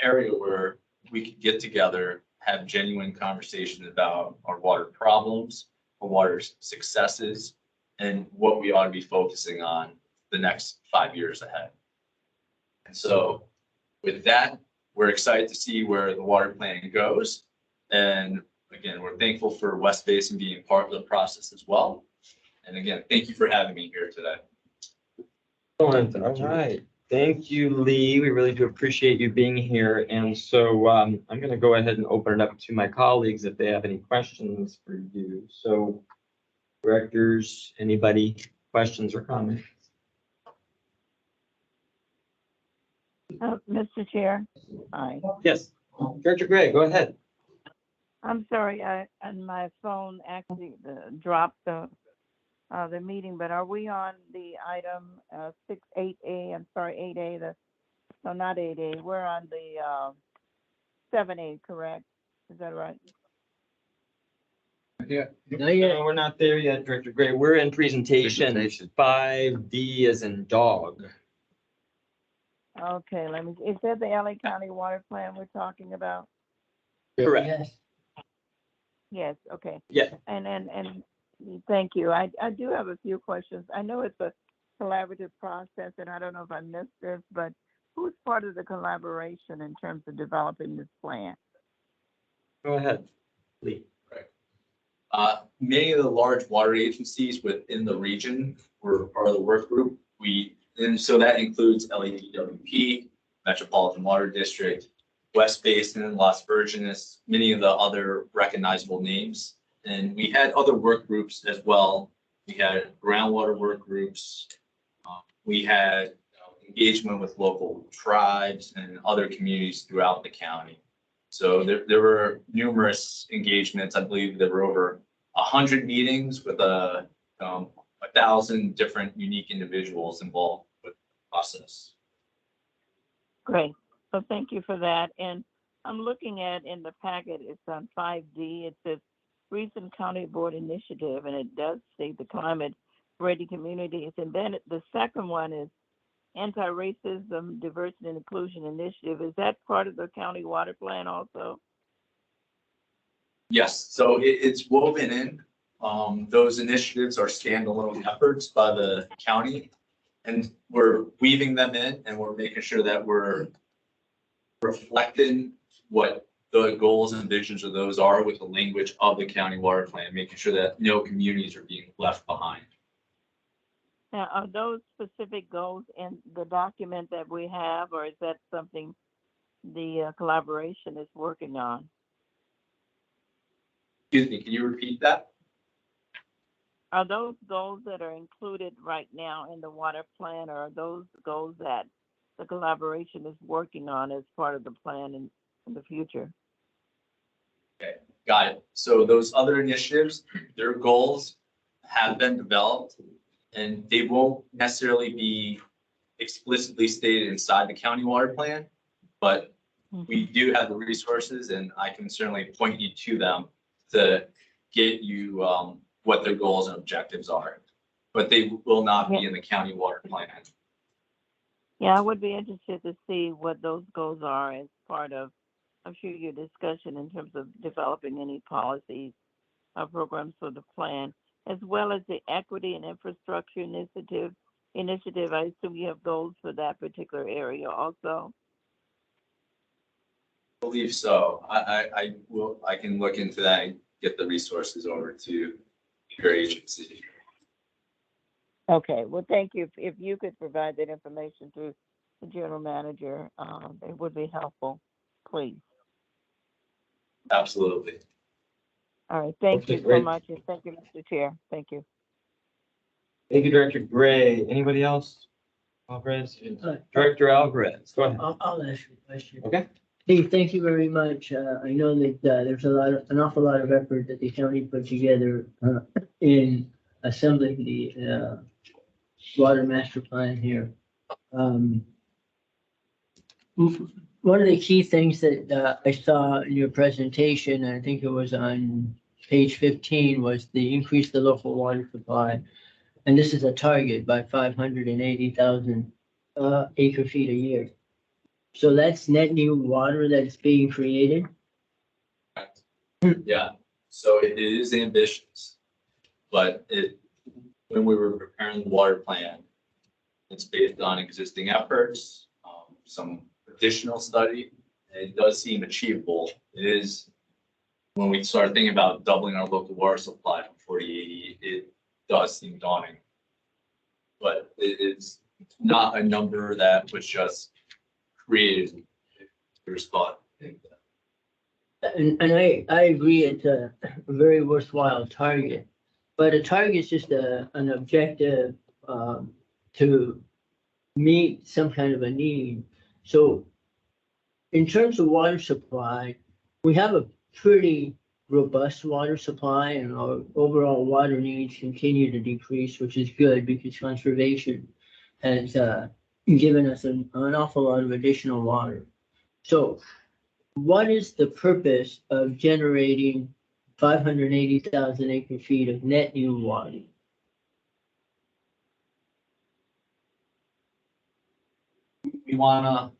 Speaker 8: area where we could get together, have genuine conversations about our water problems, our water successes, and what we ought to be focusing on the next 5 years ahead. And so with that, we're excited to see where the water plan goes. And again, we're thankful for West Basin being part of the process as well. And again, thank you for having me here today.
Speaker 1: Excellent. All right. Thank you, Lee. We really do appreciate you being here. And so I'm going to go ahead and open it up to my colleagues if they have any questions for you. So directors, anybody, questions or comments?
Speaker 5: Mr. Chair, hi.
Speaker 1: Yes. Director Gray, go ahead.
Speaker 5: I'm sorry, on my phone actually dropped the meeting, but are we on the item 8A? I'm sorry, 8A. No, not 8A. We're on the 7A, correct? Is that right?
Speaker 6: Yeah.
Speaker 4: Not yet.
Speaker 1: No, we're not there yet, Director Gray. We're in presentation 5D as in dog.
Speaker 5: Okay, is that the LA County Water Plan we're talking about?
Speaker 1: Correct.
Speaker 4: Yes.
Speaker 5: Yes, okay.
Speaker 1: Yeah.
Speaker 5: And thank you. I do have a few questions. I know it's a collaborative process, and I don't know if I missed this, but who's part of the collaboration in terms of developing this plan?
Speaker 1: Go ahead, Lee.
Speaker 8: Many of the large water agencies within the region were part of the work group. And so that includes LADWP, Metropolitan Water District, West Basin, Las Virgenes, many of the other recognizable names. And we had other work groups as well. We had groundwater work groups. We had engagement with local tribes and other communities throughout the county. So there were numerous engagements. I believe there were over 100 meetings with 1,000 different unique individuals involved with the process.
Speaker 5: Great. So thank you for that. And I'm looking at in the packet, it's on 5D. It says recent county board initiative, and it does say the climate ready communities. And then the second one is anti-racism, diversity and inclusion initiative. Is that part of the county water plan also?
Speaker 8: Yes, so it's woven in. Those initiatives are standalone efforts by the county. And we're weaving them in, and we're making sure that we're reflecting what the goals and visions of those are with the language of the county water plan, making sure that no communities are being left behind.
Speaker 5: Now, are those specific goals in the document that we have, or is that something the collaboration is working on?
Speaker 8: Excuse me, can you repeat that?
Speaker 5: Are those goals that are included right now in the water plan, or are those goals that the collaboration is working on as part of the plan in the future?
Speaker 8: Okay, got it. So those other initiatives, their goals have been developed, and they won't necessarily be explicitly stated inside the county water plan, but we do have the resources, and I can certainly point you to them to get you what their goals and objectives are. But they will not be in the county water plan.
Speaker 5: Yeah, I would be interested to see what those goals are as part of, I'm sure, your discussion in terms of developing any policies or programs for the plan, as well as the equity and infrastructure initiative. I assume you have goals for that particular area also.
Speaker 8: I believe so. I can look into that and get the resources over to your agency.
Speaker 5: Okay, well, thank you. If you could provide that information to the general manager, it would be helpful, please.
Speaker 8: Absolutely.
Speaker 5: All right, thank
Speaker 1: Okay,
Speaker 5: you so
Speaker 1: great.
Speaker 5: much, and thank you, Mr. Chair. Thank you.
Speaker 1: Thank you, Director Gray. Anybody else? Alvarez? Director Alvarez, go ahead.
Speaker 4: I'll ask you a question.
Speaker 1: Okay.
Speaker 4: Hey, thank you very much. I know that there's an awful lot of effort that the county put together in assembling the water master plan here. One of the key things that I saw in your presentation, and I think it was on page 15, was the increase the local water supply. And this is a target by 580,000 acre feet a year. So that's net new water that's being created.
Speaker 8: Yeah, so it is ambitious, but when we were preparing the water plan, it's based on existing efforts, some additional study. And it does seem achievable. It is, when we start thinking about doubling our local water supply from 4080, it does seem daunting. But it's not a number that was just created to respond.
Speaker 4: And I agree, it's a very worthwhile target, but a target is just an objective to meet some kind of a need. So in terms of water supply, we have a pretty robust water supply, and our overall water needs continue to decrease, which is good because conservation has given us an awful lot of additional water. So what is the purpose of generating 580,000 acre feet of net new water?
Speaker 8: you wanna,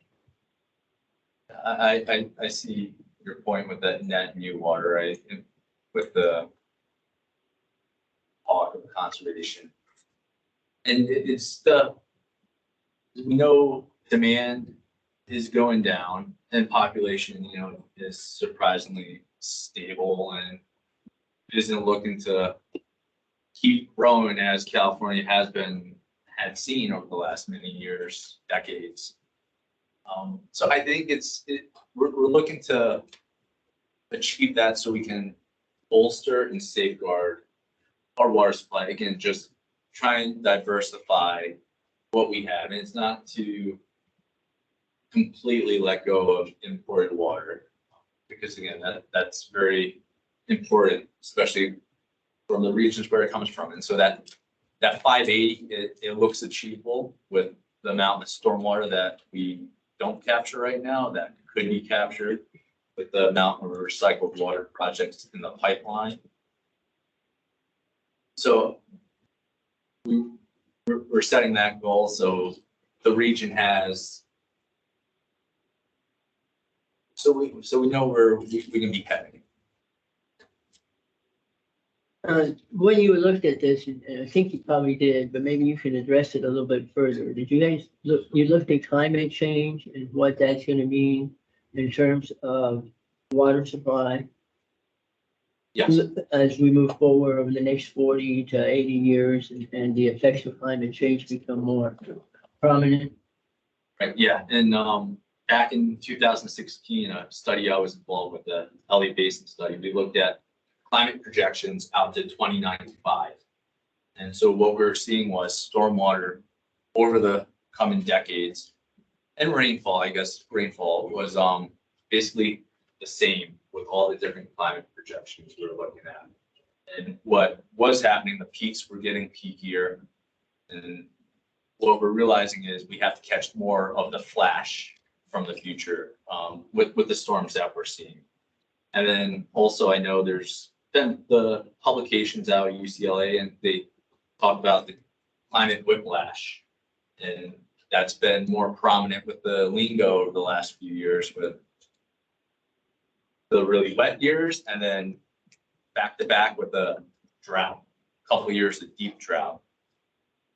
Speaker 8: I see your point with that net new water, right? And with the talk of conservation. And it's we know demand is going down and population, is surprisingly stable and isn't looking to keep growing as California had seen over the last many years, decades. So I think we're looking to achieve that so we can bolster and safeguard our water supply. Again, just try and diversify what we have. And it's not to completely let go of imported water. Because again, that's very important, especially from the regions where it comes from. And so that 580, it looks achievable with the amount of stormwater that we don't capture right now that could be captured with the amount of recycled water projects in the pipeline. So we're setting that goal. So the region has, so we know where we can be heading.
Speaker 4: When you looked at this, and I think you probably did, but maybe you could address it a little bit further. Did you guys you looked at climate change and what that's gonna mean in terms of water supply?
Speaker 8: Yes.
Speaker 4: As we move forward over the next 40 to 80 years and the effects of climate change become more prominent?
Speaker 8: Right, yeah, and back in 2016, a study I was involved with, the Basin study, we looked at climate projections out to 2095. And so what we're seeing was stormwater over the coming decades and rainfall, I guess rainfall was basically the same with all the different climate projections we were looking at. And what was happening, the peaks were getting peakier. And what we're realizing is we have to catch more of the flash from the future with the storms that we're seeing. And then also I know there's been the publications out at UCLA and they talk about the climate whiplash. And that's been more prominent with the lingo over the last few years with the really wet years and then back to back with the drought, a couple of years of deep drought.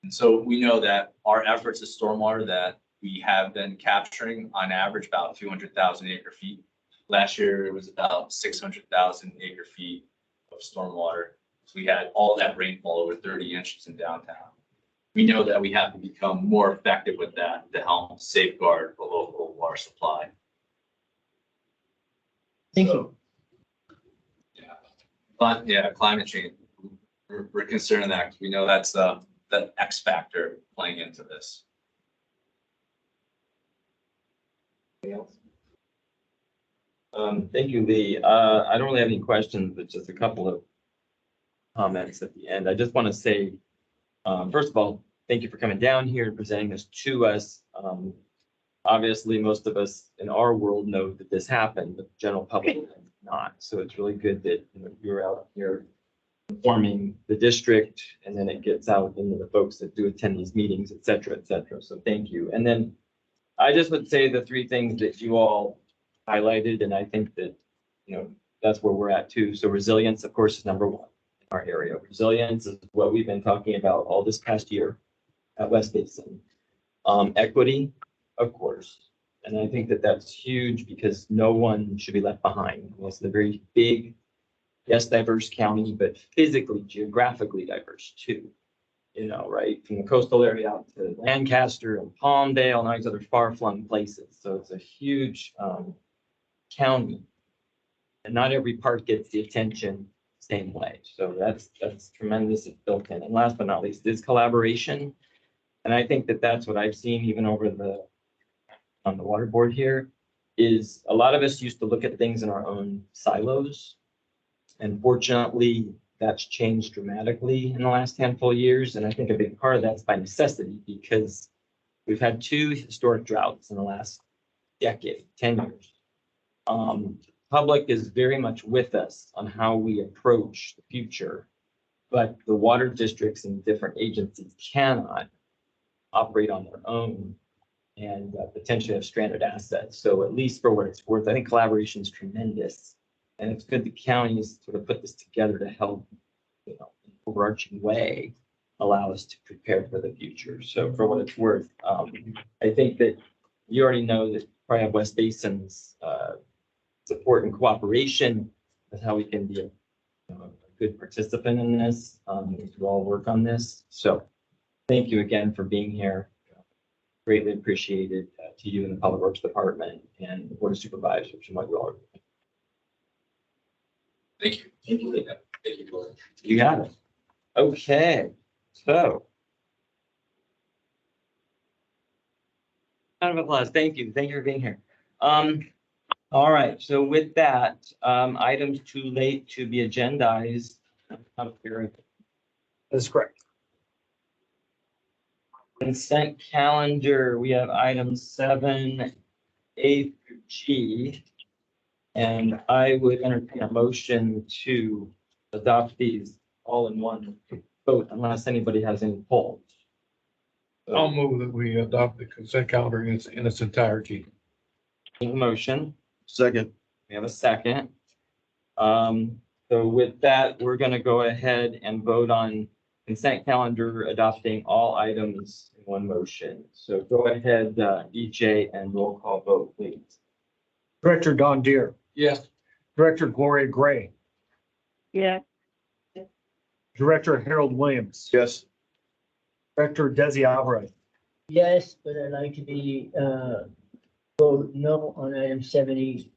Speaker 8: And so we know that our efforts of stormwater that we have been capturing on average about 200,000 acre feet. Last year it was about 600,000 acre feet of stormwater. So we had all that rainfall over 30 inches in downtown. We know that we have to become more effective with that to help safeguard the local water supply.
Speaker 4: Thank you.
Speaker 8: Yeah, but yeah, climate change. We're considering that because we know that's the X factor playing into this.
Speaker 1: Anything else? Thank you, Lee. I don't really have any questions, but just a couple of comments at the end. I just want to say, first of all, thank you for coming down here and presenting this to us. Obviously, most of us in our world know that this happened, but the general public does not. So it's really good that you're out here informing the district, and then it gets out into the folks that do attend these meetings, et cetera, et cetera. So thank you. And then I just would say the three things that you all highlighted, and I think that, that's where we're at too. So resilience, of course, is number one in our area. Resilience is what we've been talking about all this past year at West Basin. Equity, of course. And I think that that's huge because no one should be left behind. It's a very big, yes, diverse county, but physically, geographically diverse too. Right? From the coastal area out to Lancaster and Palmdale and all these other far-flung places. So it's a huge county. And not every part gets the attention same way. So that's tremendous. It's built in. And last but not least is collaboration. And I think that that's what I've seen even over on the water board here is a lot of us used to look at things in our own silos. And fortunately, that's changed dramatically in the last handful of years. And I think a big part of that's by necessity because we've had 2 historic droughts in the last decade, 10 years. Public is very much with us on how we approach the future, but the water districts and different agencies cannot operate on their own and potentially have stranded assets. So at least for what it's worth, I think collaboration is tremendous. And it's good the counties sort of put this together to help, in an overarching way, allow us to prepare for the future. So for what it's worth, I think that you already know that probably have West Basin's support and cooperation. That's how we can be a good participant in this, as we all work on this. So thank you again for being here. Greatly appreciated to you and the Public Works Department and the Board of Supervisors and what you all are doing.
Speaker 8: Thank you. Thank you. Thank you, Lord.
Speaker 1: You got it. Okay, so. Round of applause. Thank you. Thank you for being here. All right, so with that, items too late to be agendized. Up here.
Speaker 3: That's correct.
Speaker 1: Consent calendar, we have items 7A through G. And I would entertain a motion to adopt these all in one vote unless anybody has any polls.
Speaker 6: I'll move that we adopt the consent calendar in its entirety.
Speaker 1: Motion,
Speaker 2: Second.
Speaker 1: we have a second. So with that, we're gonna go ahead and vote on consent calendar, adopting all items in one motion. So go ahead, EJ, and roll call vote, please.
Speaker 3: Director Don Deere,
Speaker 6: Yes.
Speaker 3: Director Gloria Gray,
Speaker 5: Yeah,
Speaker 3: Director Harold Williams,
Speaker 2: Yes.
Speaker 3: Director Desi Alvarez,
Speaker 4: Yes, but I'd like to be, vote no on item 70.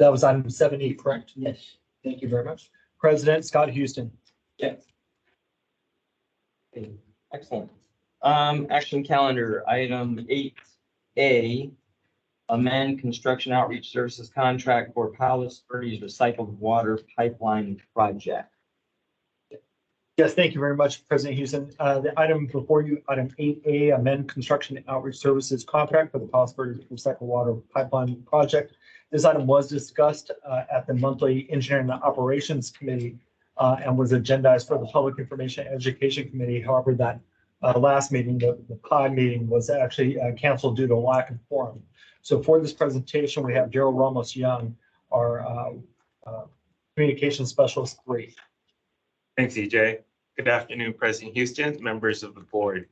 Speaker 3: that was item 70, correct?
Speaker 4: Yes.
Speaker 3: Thank you very much. President Scott Houston.
Speaker 1: Yes. Okay, excellent. Action calendar, item 8A, amend construction outreach services contract for Palos Verdes recycled water pipeline project.
Speaker 3: Yes, thank you very much, President Houston. The item before you, item 8A, amend construction outreach services contract for the Palos Verdes recycled water pipeline project. This item was discussed at the monthly engineering and operations committee and was agendized for the public information and education committee. However, that last meeting, the POD meeting, was actually canceled due to lack of quorum. So for this presentation, we have Daryl Ramos Young, our communication specialist 3.
Speaker 9: Thanks, EJ. Good afternoon, President Houston, members of the board.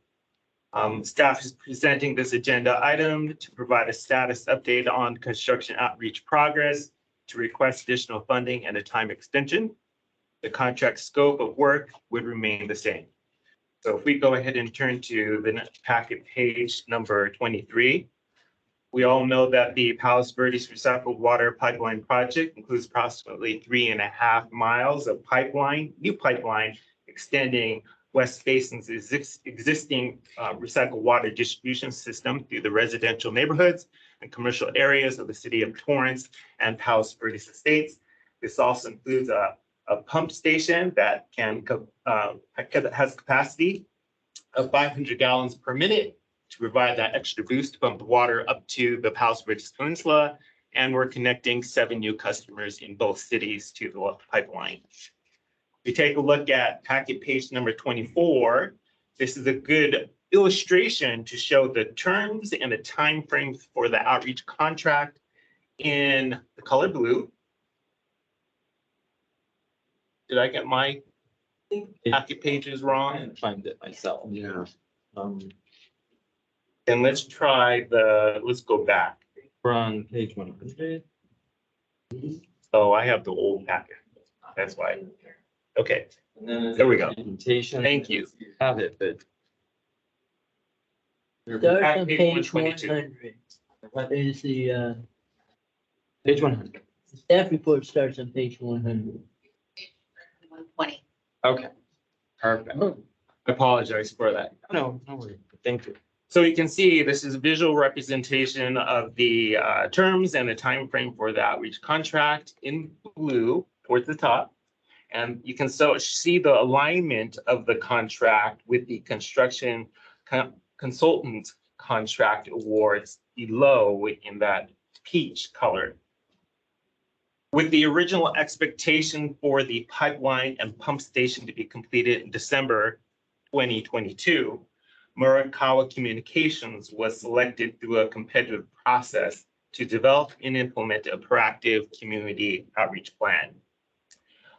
Speaker 9: Staff is presenting this agenda item to provide a status update on construction outreach progress, to request additional funding and a time extension. The contract scope of work would remain the same. So if we go ahead and turn to the packet page number 23, we all know that the Palos Verdes recycled water pipeline project includes approximately 3.5 miles of pipeline, new pipeline extending West Basin's existing recycled water distribution system through the residential neighborhoods and commercial areas of the city of Torrance and Palos Verdes Estates. This also includes a pump station that has capacity of 500 gallons per minute to provide that extra boost to pump the water up to the Palos Verdes Peninsula. And we're connecting 7 new customers in both cities to the pipeline. If you take a look at packet page number 24, this is a good illustration to show the terms and the timeframes for the outreach contract in the color blue. Did I get my packet pages
Speaker 1: I
Speaker 9: wrong?
Speaker 1: didn't find it myself.
Speaker 2: Yeah.
Speaker 9: Then let's go back.
Speaker 1: We're on page 100.
Speaker 9: Oh, I have the old packet. That's why. Okay,
Speaker 1: And then
Speaker 9: There we go.
Speaker 1: Presentation.
Speaker 9: Thank you.
Speaker 1: Have it, but.
Speaker 4: Start
Speaker 9: Back
Speaker 4: on
Speaker 9: page
Speaker 4: page
Speaker 9: 122.
Speaker 4: 100. What is the,
Speaker 1: Page 100.
Speaker 4: staff report starts on page 100.
Speaker 7: 120.
Speaker 1: Okay. Perfect.
Speaker 9: I apologize for that.
Speaker 1: No, no worries. Thank you.
Speaker 9: So you can see this is a visual representation of the terms and the time frame for the outreach contract in blue towards the top. And you can see the alignment of the contract with the construction consultant contract awards below in that peach color. With the original expectation for the pipeline and pump station to be completed in December 2022, Morikawa Communications was selected through a competitive process to develop and implement a proactive community outreach plan.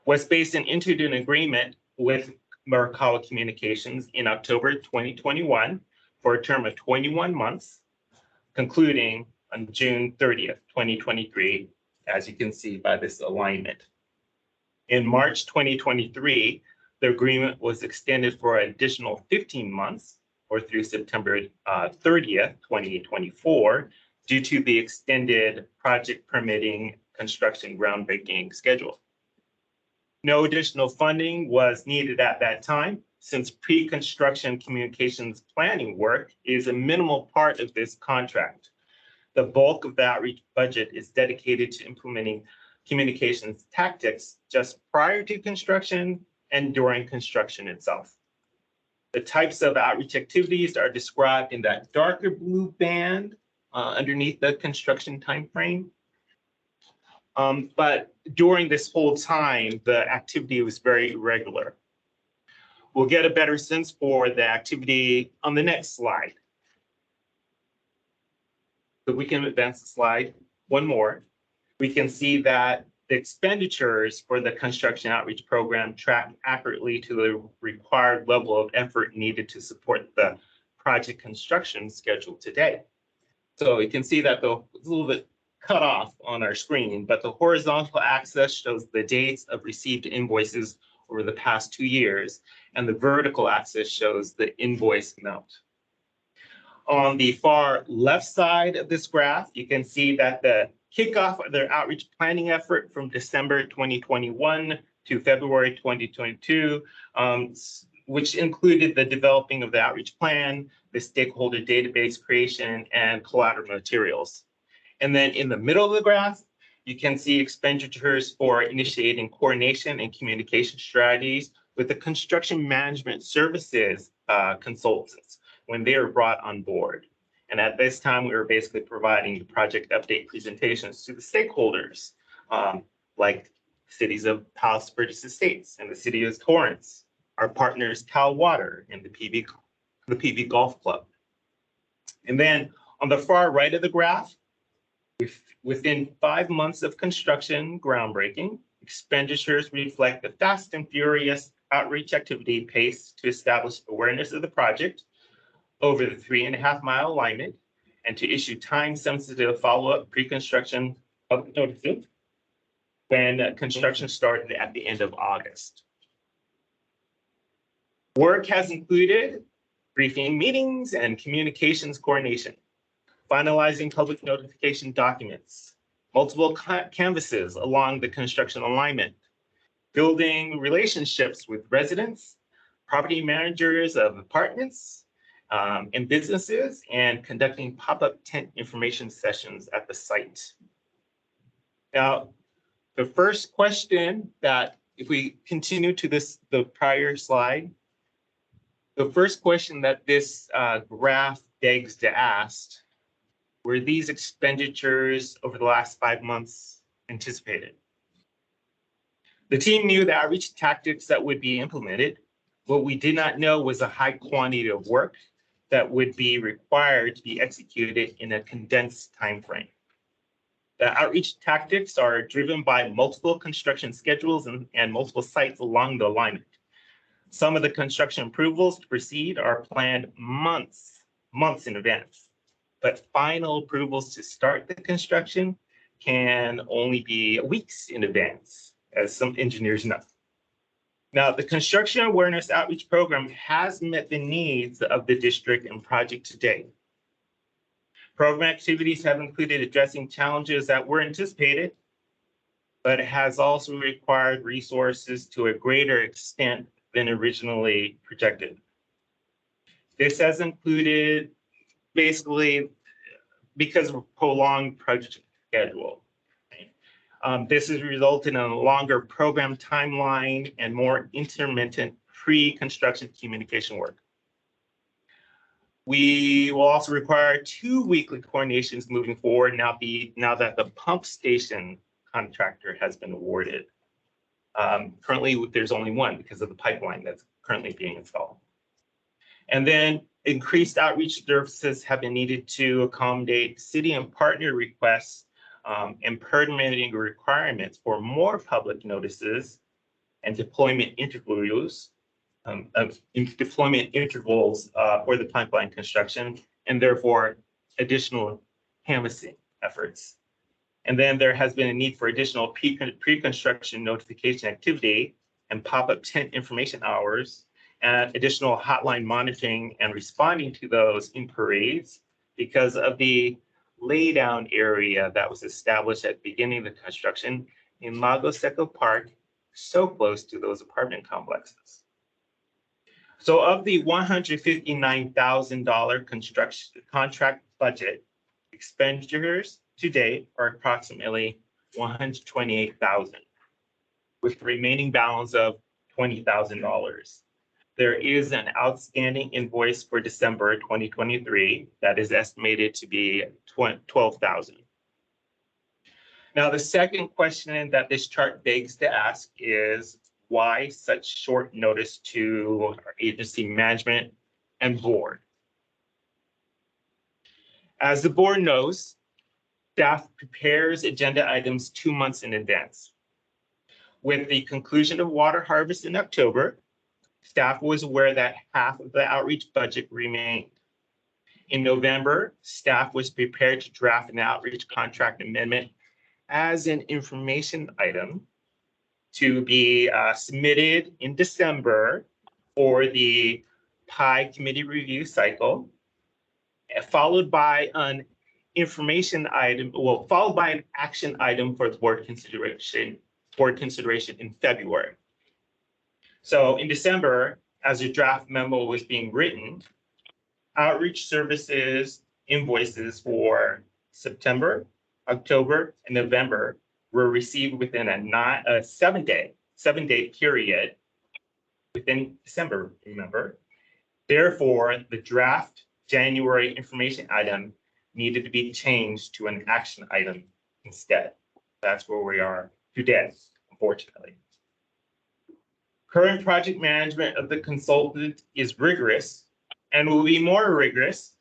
Speaker 9: West Basin entered an agreement with Morikawa Communications in October 2021 for a term of 21 months, concluding on June 30th, 2023, as you can see by this alignment. In March 2023, the agreement was extended for an additional 15 months or through September 30th, 2024, due to the extended project permitting construction groundbreaking schedule. No additional funding was needed at that time, since pre-construction communications planning work is a minimal part of this contract. The bulk of the outreach budget is dedicated to implementing communications tactics just prior to construction and during construction itself. The types of outreach activities are described in that darker blue band underneath the construction timeframe. But during this whole time, the activity was very irregular. We'll get a better sense for the activity on the next slide. So we can advance the slide one more. We can see that the expenditures for the construction outreach program track accurately to the required level of effort needed to support the project construction schedule today. So you can see that it's a little bit cut off on our screen, but the horizontal axis shows the dates of received invoices over the past 2 years, and the vertical axis shows the invoice amount. On the far left side of this graph, you can see that the kickoff of their outreach planning effort from December 2021 to February 2022, which included the developing of the outreach plan, the stakeholder database creation, and collateral materials. And then in the middle of the graph, you can see expenditures for initiating coordination and communication strategies with the construction management services consultants when they were brought on board. And at this time, we were basically providing the project update presentations to the stakeholders, like cities of Palos Verdes Estates and the city of Torrance, our partners Cal Water and the PV Golf Club. And then on the far right of the graph, within 5 months of construction groundbreaking, expenditures reflect the fast and furious outreach activity pace to establish awareness of the project over the 3.5-mile alignment and to issue time-sensitive follow-up pre-construction public notices when construction started at the end of August. Work has included briefing meetings and communications coordination, finalizing public notification documents, multiple canvases along the construction alignment, building relationships with residents, property managers of apartments, and businesses, and conducting pop-up tent information sessions at the site. Now, the first question that, if we continue to the prior slide, the first question that this graph begs to ask, were these expenditures over the last 5 months anticipated? The team knew the outreach tactics that would be implemented. What we did not know was a high quantity of work that would be required to be executed in a condensed time frame. The outreach tactics are driven by multiple construction schedules and multiple sites along the alignment. Some of the construction approvals to proceed are planned months in advance, but final approvals to start the construction can only be weeks in advance, as some engineers know. Now, the Construction Awareness Outreach Program has met the needs of the district and project today. Program activities have included addressing challenges that were anticipated, but it has also required resources to a greater extent than originally projected. This has included basically because of a prolonged project schedule. This has resulted in a longer program timeline and more intermittent pre-construction communication work. We will also require 2 weekly coordinations moving forward now that the pump station contractor has been awarded. Currently, there's only one because of the pipeline that's currently being installed. And then increased outreach services have been needed to accommodate city and partner requests and permitting requirements for more public notices and deployment intervals for the pipeline construction, and therefore additional canvassing efforts. And then there has been a need for additional pre-construction notification activity and pop-up tent information hours and additional hotline monitoring and responding to those inquiries because of the laydown area that was established at the beginning of the construction in Lago Seco Park, so close to those apartment complexes. So of the $159,000 construction contract budget, expenditures to date are approximately $128,000, with the remaining balance of $20,000. There is an outstanding invoice for December 2023 that is estimated to be $12,000. Now, the second question that this chart begs to ask is why such short notice to our agency management and board? As the board knows, staff prepares agenda items 2 months in advance. With the conclusion of water harvest in October, staff was aware that half of the outreach budget remained. In November, staff was prepared to draft an outreach contract amendment as an information item to be submitted in December for the PI committee review cycle, followed by an information item, followed by an action item for the board consideration in February. So in December, as a draft memo was being written, outreach services invoices for September, October, and November were received within a 7 day period within December, remember. Therefore, the draft January information item needed to be changed to an action item instead. That's where we are today, unfortunately. Current project management of the consultant is rigorous and will be more rigorous.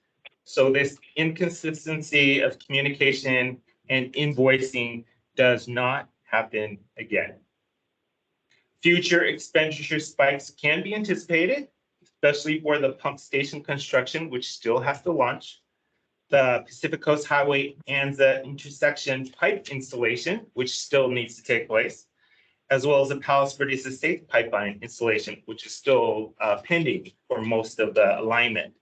Speaker 9: So this inconsistency of communication and invoicing does not happen again. Future expenditure spikes can be anticipated, especially for the pump station construction, which still has to launch, the Pacific Coast Highway Anza intersection pipe installation, which still needs to take place, as well as the Palos Verdes Estate pipeline installation, which is still pending for most of the alignment.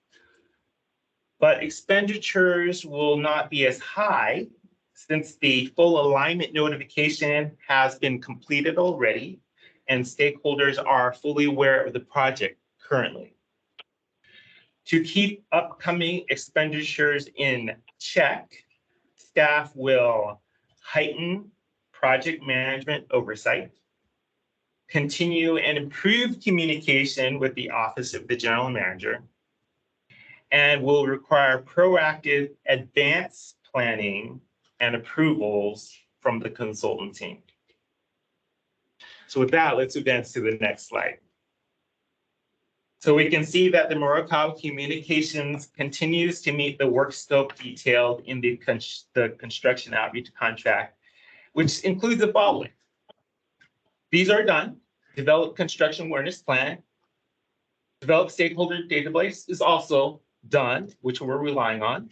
Speaker 9: But expenditures will not be as high since the full alignment notification has been completed already and stakeholders are fully aware of the project currently. To keep upcoming expenditures in check, staff will heighten project management oversight, continue and improve communication with the Office of the General Manager, and will require proactive advance planning and approvals from the consultant team. So with that, let's advance to the next slide. So we can see that the Morikawa Communications continues to meet the work scope detailed in the construction outreach contract, which includes the following. These are done. Develop construction awareness plan. Develop stakeholder database is also done, which we're relying on.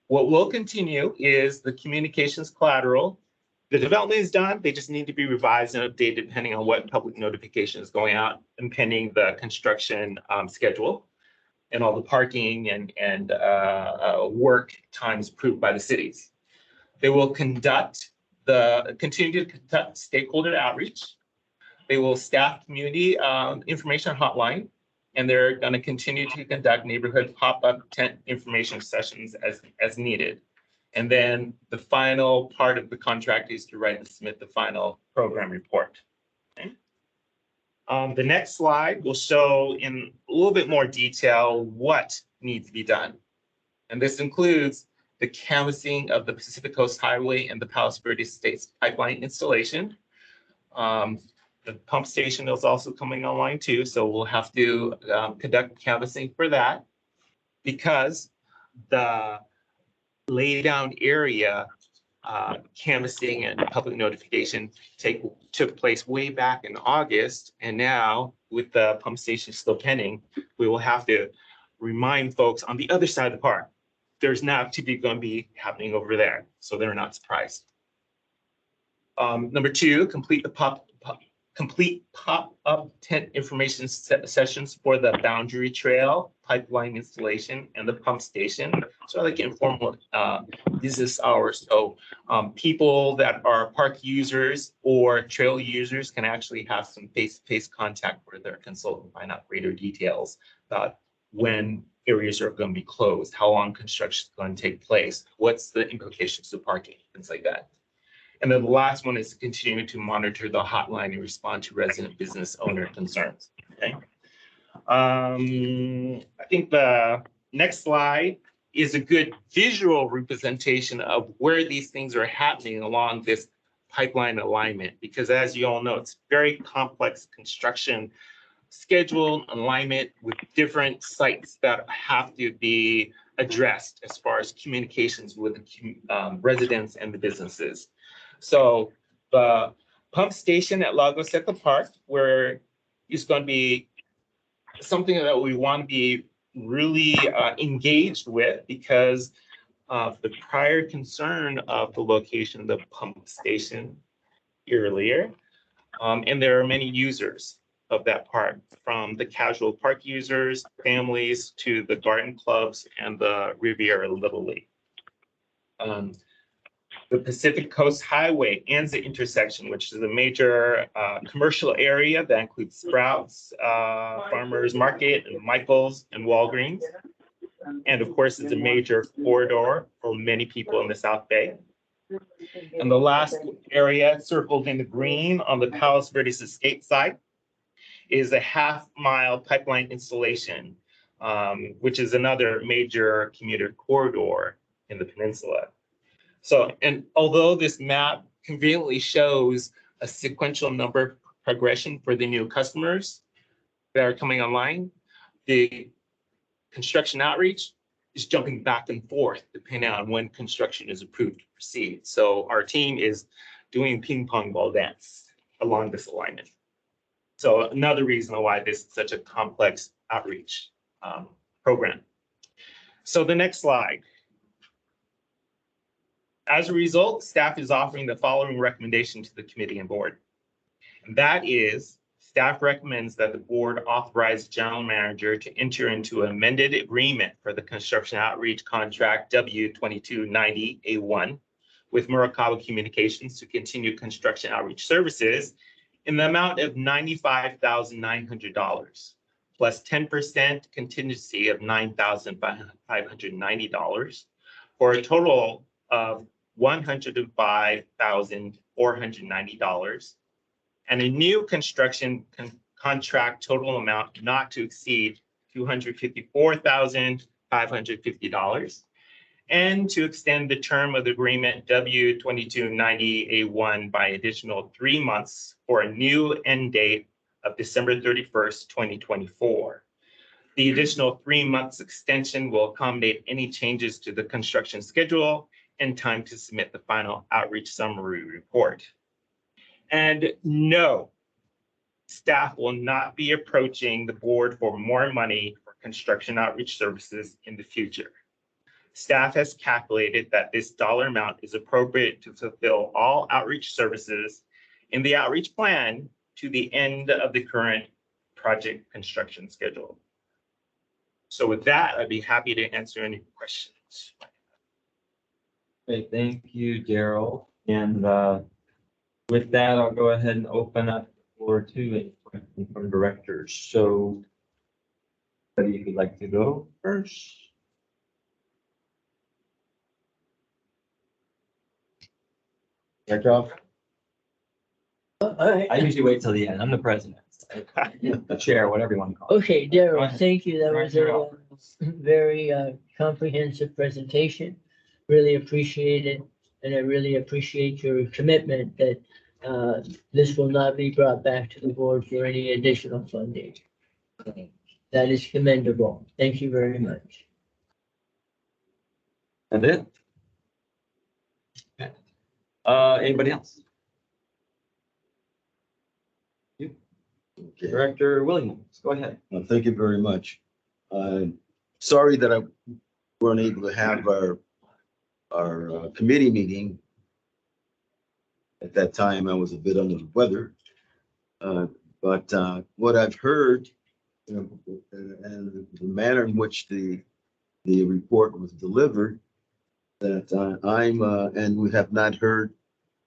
Speaker 9: What will continue is the communications collateral. The development is done. They just need to be revised and updated depending on what public notification is going out and pending the construction schedule and all the parking and work times approved by the cities. They will continue to conduct stakeholder outreach. They will staff community information hotline, and they're going to continue to conduct neighborhood pop-up tent information sessions as needed. And then the final part of the contract is to write and submit the final program report. Okay. The next slide will show in a little bit more detail what needs to be done. And this includes the canvassing of the Pacific Coast Highway and the Palos Verdes Estates pipeline installation. The pump station is also coming online too, so we'll have to conduct canvassing for that. because the laydown area canvassing and public notification took place way back in August. And now with the pump station still pending, we will have to remind folks on the other side of the park, there's now activity going to be happening over there. So they're not surprised. Number two, complete pop-up tent information sessions for the boundary trail, pipeline installation, and the pump station. So like informal business hours. So people that are park users or trail users can actually have some face-to-face contact with their consultant, find out greater details about when areas are going to be closed, how long construction is going to take place, what's the implications of parking, things like that. And then the last one is to continue to monitor the hotline and respond to resident business owner concerns. Okay. I think the next slide is a good visual representation of where these things are happening along this pipeline alignment, because as you all know, it's very complex construction schedule alignment with different sites that have to be addressed as far as communications with the residents and the businesses. So the pump station at Lagos Eco Park, where it's going to be something that we want to be really engaged with, because of the prior concern of the location of the pump station earlier. And there are many users of that park, from the casual park users, families, to the garden clubs and the Riviera Little League. The Pacific Coast Highway ends the intersection, which is a major commercial area that includes Sprouts, Farmers Market, and Michael's, and Walgreens. And of course, it's a major corridor for many people in the South Bay. And the last area circled in the green on the Palos Verdes Estate side is a half-mile pipeline installation, which is another major commuter corridor in the peninsula. So, and although this map conveniently shows a sequential number progression for the new customers that are coming online, the construction outreach is jumping back and forth depending on when construction is approved to proceed. So our team is doing ping pong ball dance along this alignment. So another reason why this is such a complex outreach program. So the next slide. As a result, staff is offering the following recommendation to the committee and board. And that is, staff recommends that the board authorize general manager to enter into an amended agreement for the construction outreach contract W2290A1 with Murakawa Communications to continue construction outreach services in the amount of $95,900 plus 10% contingency of $9,590 for a total of $105,490, and a new construction contract total amount not to exceed $254,550, and to extend the term of the agreement W2290A1 by additional 3 months for a new end date of December 31st, 2024. The additional 3 months extension will accommodate any changes to the construction schedule and time to submit the final outreach summary report. And no, staff will not be approaching the board for more money for construction outreach services in the future. Staff has calculated that this dollar amount is appropriate to fulfill all outreach services in the outreach plan to the end of the current project construction schedule. So with that, I'd be happy to answer any questions.
Speaker 1: Okay, thank you, Daryl. And with that, I'll go ahead and open up the floor to a question from directors. So, anybody who'd like to go first? Director, I usually wait till the end. I'm the president, the chair, whatever you want to call it.
Speaker 4: Okay, Daryl, thank you. That was a very comprehensive presentation. Really appreciate it. And I really appreciate your commitment that this will not be brought back to the board for any additional funding. That is commendable. Thank you very much.
Speaker 1: That's it? Okay. Anybody else?
Speaker 2: Okay.
Speaker 1: Director Williams, go ahead.
Speaker 2: Well, thank you very much. Sorry that I weren't able to have our committee meeting. At that time, I was a bit under the weather. But what I've heard, and the manner in which the report was delivered, that and we have not heard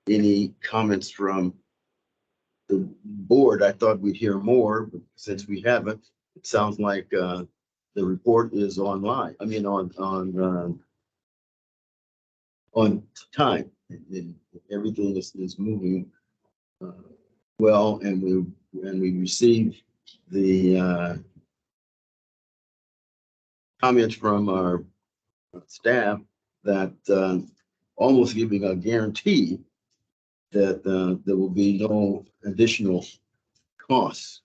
Speaker 2: any comments from the board. I thought we'd hear more, but since we haven't, it sounds like the report is online. I mean, on time. Everything is moving well, and we received the comments from our staff that almost giving a guarantee that there will be no additional costs.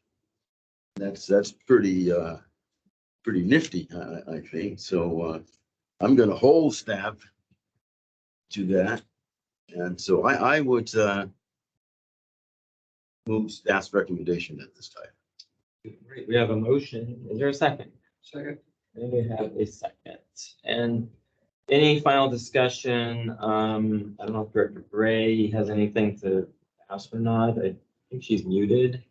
Speaker 2: That's pretty nifty, I think. So I'm going to hold staff to that, and so I would move staff's recommendation at this time.
Speaker 1: Great, we have a motion. Is there a second?
Speaker 6: Second.
Speaker 1: And we have a second. And any final discussion? I don't know if Director Gray has anything to ask or not. I think she's muted.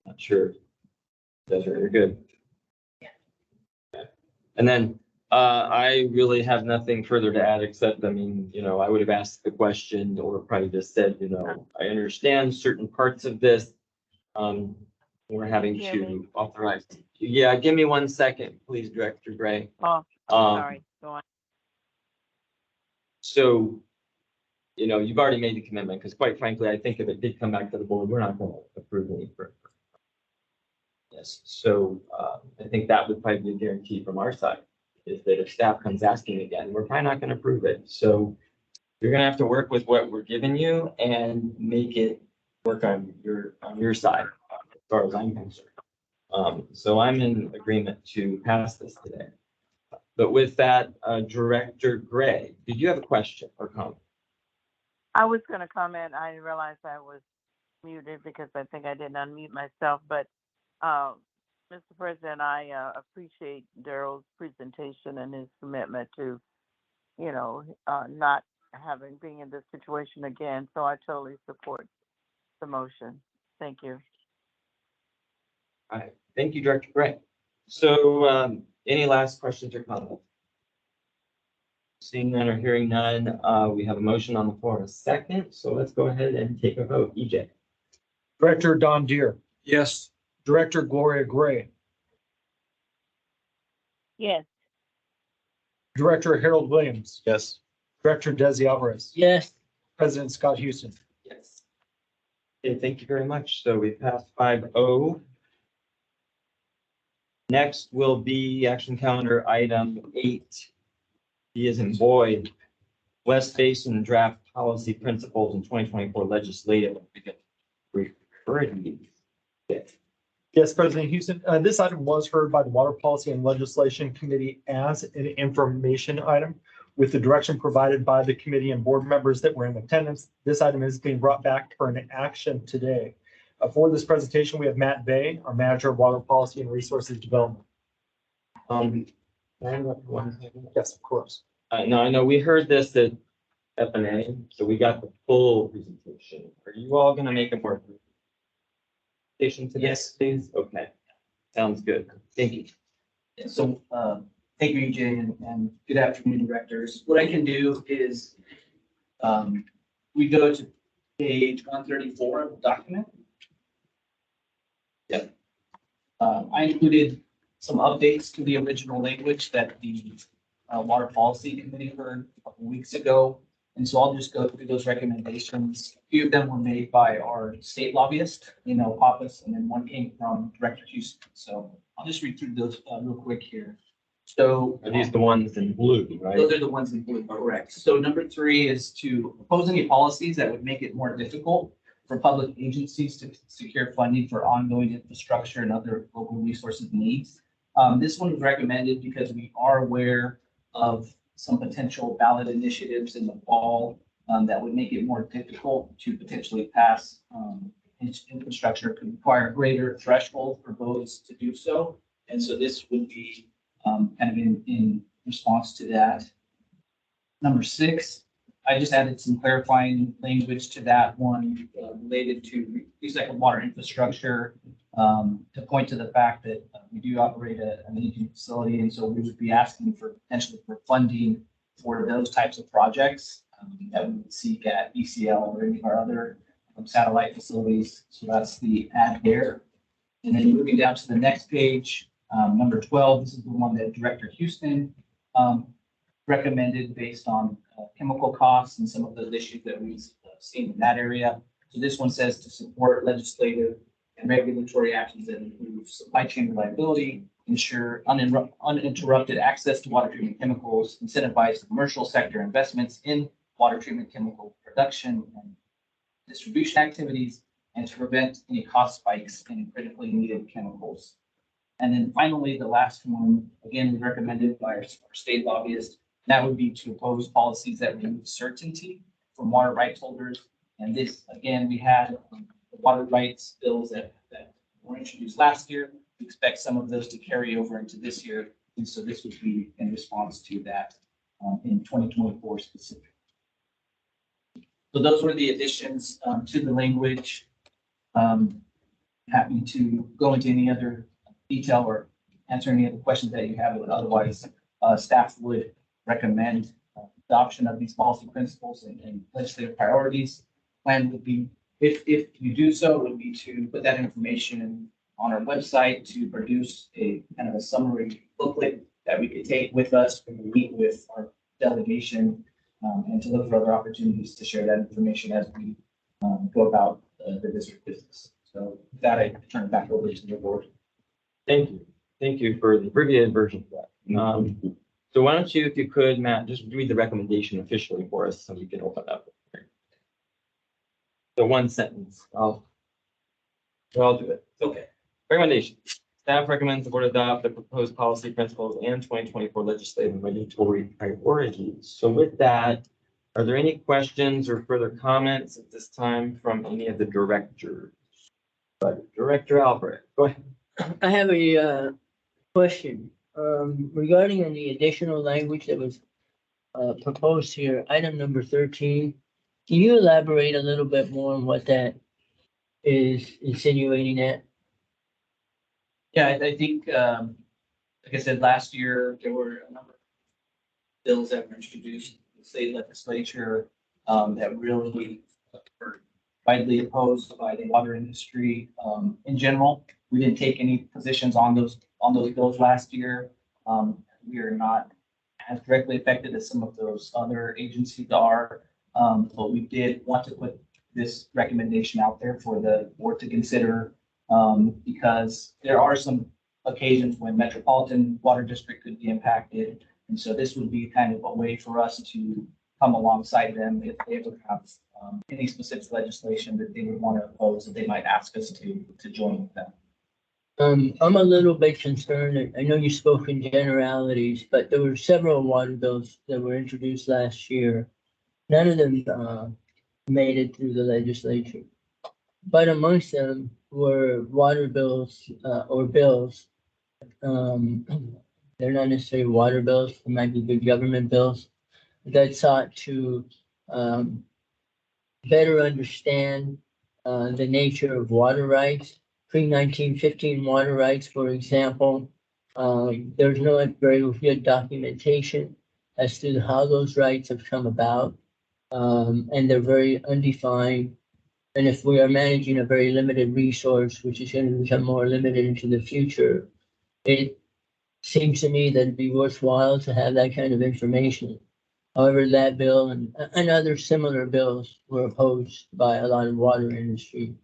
Speaker 1: Not sure. Desiree, you're good. Yeah. Okay. And then I really have nothing further to add, except, I mean, I would have asked the question or probably just said, I understand certain parts of this. We're having to authorize. Yeah, give me 1 second, please, Director Gray.
Speaker 5: Oh, sorry, go on.
Speaker 1: So, you've already made the commitment, because quite frankly, I think if it did come back to the board, we're not going to approve any further. Yes, so I think that would probably be a guarantee from our side, is that if staff comes asking again, we're probably not going to approve it. So you're going to have to work with what we're giving you and make it work on your side, as far as I'm concerned. So I'm in agreement to pass this today. But with that, Director Gray, did you have a question or comment?
Speaker 5: I was going to comment. I didn't realize I was muted because I think I didn't unmute myself. But Mr. President, I appreciate Daryl's presentation and his commitment to, not being in this situation again. So I totally support the motion. Thank you.
Speaker 1: All right, thank you, Director Gray. So any last questions or comments? Seeing none or hearing none, we have a motion on the floor in a second. So let's go ahead and take a vote. EJ.
Speaker 3: Director Don Deere,
Speaker 6: Yes.
Speaker 3: Director Gloria Gray,
Speaker 5: Yes.
Speaker 3: Director Harold Williams,
Speaker 2: Yes.
Speaker 3: Director Desi Alvarez,
Speaker 4: Yes.
Speaker 3: President Scott Houston.
Speaker 1: Yes. Okay, thank you very much. So we passed 5-0. Next will be action calendar item 8. B as in boy, West Basin draft policy principles in 2024 legislative.
Speaker 3: Yes, President Houston, this item was heard by the Water Policy and Legislation Committee as an information item with the direction provided by the committee and board members that were in attendance. This item is being brought back for an action today. For this presentation, we have Matt Bay, our Manager of Water Policy and Resources Development. Yes, of course.
Speaker 1: No, I know we heard this at FNA, so we got the full presentation. Are you all going to make a more presentation today?
Speaker 10: Yes.
Speaker 1: Please. Okay. Sounds good. Thank you.
Speaker 10: So, thank you, EJ, and good afternoon, directors. What I can do is, we go to page 134 of the document.
Speaker 1: Yep.
Speaker 10: I included some updates to the original language that the Water Policy Committee heard a couple weeks ago. And so I'll just go through those recommendations. A few of them were made by our state lobbyist, Pappas, and then one came from Director Houston. So I'll just read through those real quick here. So
Speaker 1: Are these the ones in blue, right?
Speaker 10: those are the ones in blue, correct. So number 3 is to propose any policies that would make it more difficult for public agencies to secure funding for ongoing infrastructure and other local resources needs. This one was recommended because we are aware of some potential ballot initiatives in the fall that would make it more difficult to potentially pass. Infrastructure could require a greater threshold for votes to do so. And so this would be kind of in response to that. Number 6, I just added some clarifying language to that one related to recycled water infrastructure to point to the fact that we do operate an aging facility, and so we would be asking for potentially for funding for those types of projects that we would seek at ECL or any of our other satellite facilities. So that's the add there. And then moving down to the next page, number 12, this is the one that Director Houston recommended based on chemical costs and some of those issues that we've seen in that area. So this one says to support legislative and regulatory actions that improve supply chain reliability, ensure uninterrupted access to water treatment chemicals, incentivize commercial sector investments in water treatment chemical production and distribution activities, and to prevent any cost spikes in critically needed chemicals. And then finally, the last one, again, was recommended by our state lobbyist. That would be to oppose policies that remove certainty from water rights holders. And this, again, we had the water rights bills that were introduced last year. We expect some of those to carry over into this year. And so this would be in response to that in 2024 specifically. So those were the additions to the language. Happy to go into any other detail or answer any other questions that you have, but otherwise staff would recommend adoption of these policy principles and legislative priorities. Plan would be, if you do so, would be to put that information on our website, to produce a kind of a summary booklet that we could take with us when we meet with our delegation, and to look for other opportunities to share that information as we go about the district business. So with that, I turn it back over to the board.
Speaker 1: Thank you. Thank you for the abbreviated version of that. So why don't you, if you could, Matt, just read the recommendation officially for us so we can open up. So one sentence. I'll do it. Okay. Recommendation. Staff recommends the board adopt the proposed policy principles and 2024 legislative and regulatory priorities. So with that, are there any questions or further comments at this time from any of the directors? Director Albrecht, go ahead.
Speaker 4: I have a question regarding the additional language that was proposed here, item number 13. Can you elaborate a little bit more on what that is insinuating at?
Speaker 10: Yeah, I think, like I said, last year, there were a number of bills that were introduced in the state legislature that really were widely opposed by the water industry in general. We didn't take any positions on those bills last year. We are not as directly affected as some of those other agencies are, but we did want to put this recommendation out there for the board to consider. Because there are some occasions when Metropolitan Water District could be impacted. And so this would be kind of a way for us to come alongside them if they would have any specific legislation that they would want to oppose, that they might ask us to join with them.
Speaker 4: I'm a little bit concerned. I know you spoke in generalities, but there were several water bills that were introduced last year. None of them made it through the legislature. But amongst them were water bills or bills. They're not necessarily water bills, they might be big government bills that sought to better understand the nature of water rights. Pre-1915 water rights, for example, there's no very good documentation as to how those rights have come about, and they're very undefined. And if we are managing a very limited resource, which is going to become more limited into the future, it seems to me that it'd be worthwhile to have that kind of information. However, that bill and other similar bills were opposed by a lot of water industry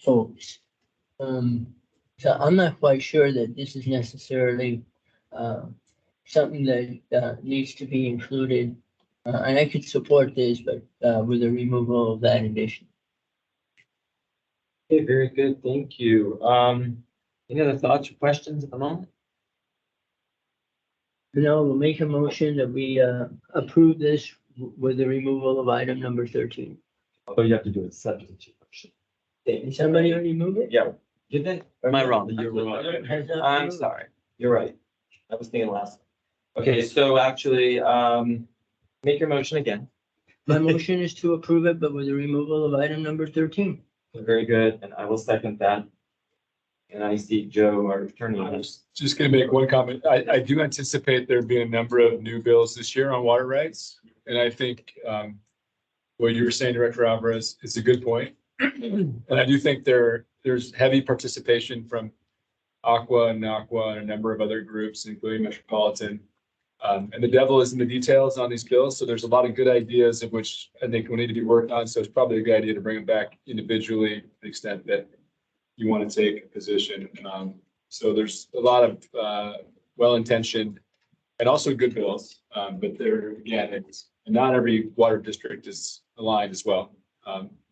Speaker 4: folks. So I'm not quite sure that this is necessarily something that needs to be included. And I could support this, but with the removal of that addition.
Speaker 1: Okay, very good. Thank you. Any other thoughts or questions at the moment?
Speaker 4: No, we'll make a motion that we approve this with the removal of item number 13.
Speaker 1: Oh, you have to do it subject to motion.
Speaker 4: Did somebody already move it?
Speaker 1: Yeah, did they? Or am I wrong?
Speaker 4: Has that
Speaker 1: I'm
Speaker 4: moved?
Speaker 1: sorry. You're right. I was thinking last. Okay, so actually, make your motion again.
Speaker 4: My motion is to approve it, but with the removal of item number 13.
Speaker 1: Very good, and I will second that. And I see Joe, our attorney.
Speaker 11: Just gonna make one comment. I do anticipate there being a number of new bills this year on water rights. And I think what you were saying, Director Alvarez, is a good point. And I do think there's heavy participation from Aqua and NACWA and a number of other groups, including Metropolitan. And the devil is in the details on these bills. So there's a lot of good ideas of which I think will need to be worked on. So it's probably a good idea to bring them back individually to the extent that you want to take a position. So there's a lot of well-intentioned and also good bills, but there, again, it's not every water district is aligned as well.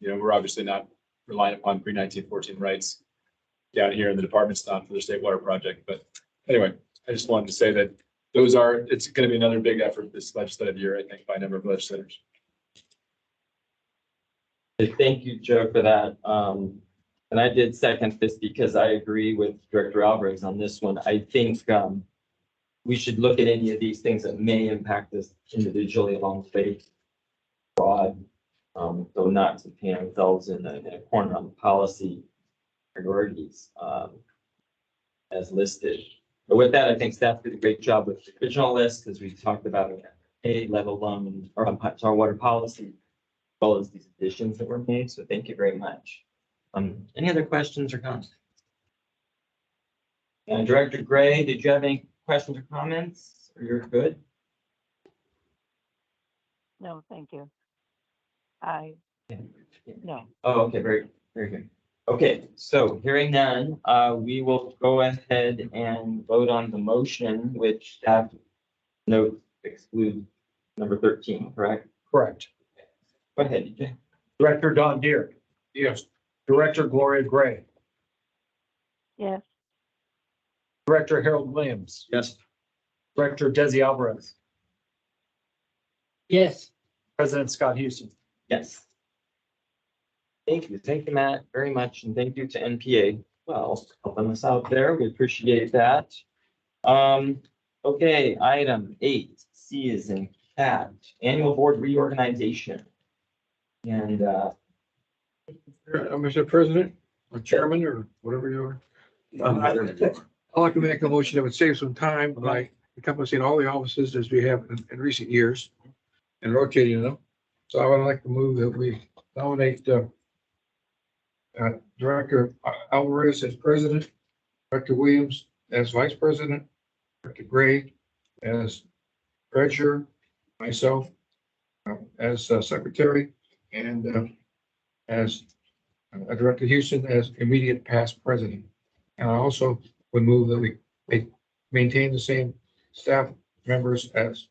Speaker 11: We're obviously not relying upon pre-1914 rights down here in the department's not for the state water project. But anyway, I just wanted to say that it's going to be another big effort this legislative year, I think, by a number of legislators.
Speaker 1: Thank you, Joe, for that. And I did second this because I agree with Director Alvarez on this one. I think we should look at any of these things that may impact us individually along the way. Broad, though not to paint ourselves in a corner on the policy priorities as listed. But with that, I think staff did a great job with the original list because we talked about it, let alone our water policy, as well as these additions that were made. So thank you very much. Any other questions or comments? Director Gray, did you have any questions or comments? Or you're good?
Speaker 5: No, thank you. No.
Speaker 1: Oh, okay, very, very good. Okay, so hearing none, we will go ahead and vote on the motion, which staff note exclude number 13, correct?
Speaker 3: Correct.
Speaker 1: Go ahead, DJ.
Speaker 3: Director Don Deere,
Speaker 6: Yes.
Speaker 3: Director Gloria Gray,
Speaker 5: Yes.
Speaker 3: Director Harold Williams,
Speaker 2: Yes.
Speaker 3: Director Desi Alvarez,
Speaker 4: Yes,
Speaker 3: President Scott Houston.
Speaker 1: Yes. Thank you, Matt, very much, and thank you to NPA. Well, helping us out there, we appreciate that. Okay, item 8C is in cat, annual board reorganization. And
Speaker 6: Mr. President, or Chairman, or whatever you are. I'd like to make a motion that would save some time by encompassing all the offices as we have in recent years and rotating them. So I would like to move that we nominate Director Alvarez as president, Director Williams as vice president, Director Gray as treasurer, myself as secretary, and as Director Houston as immediate past president. And I also would move that we maintain the same staff members as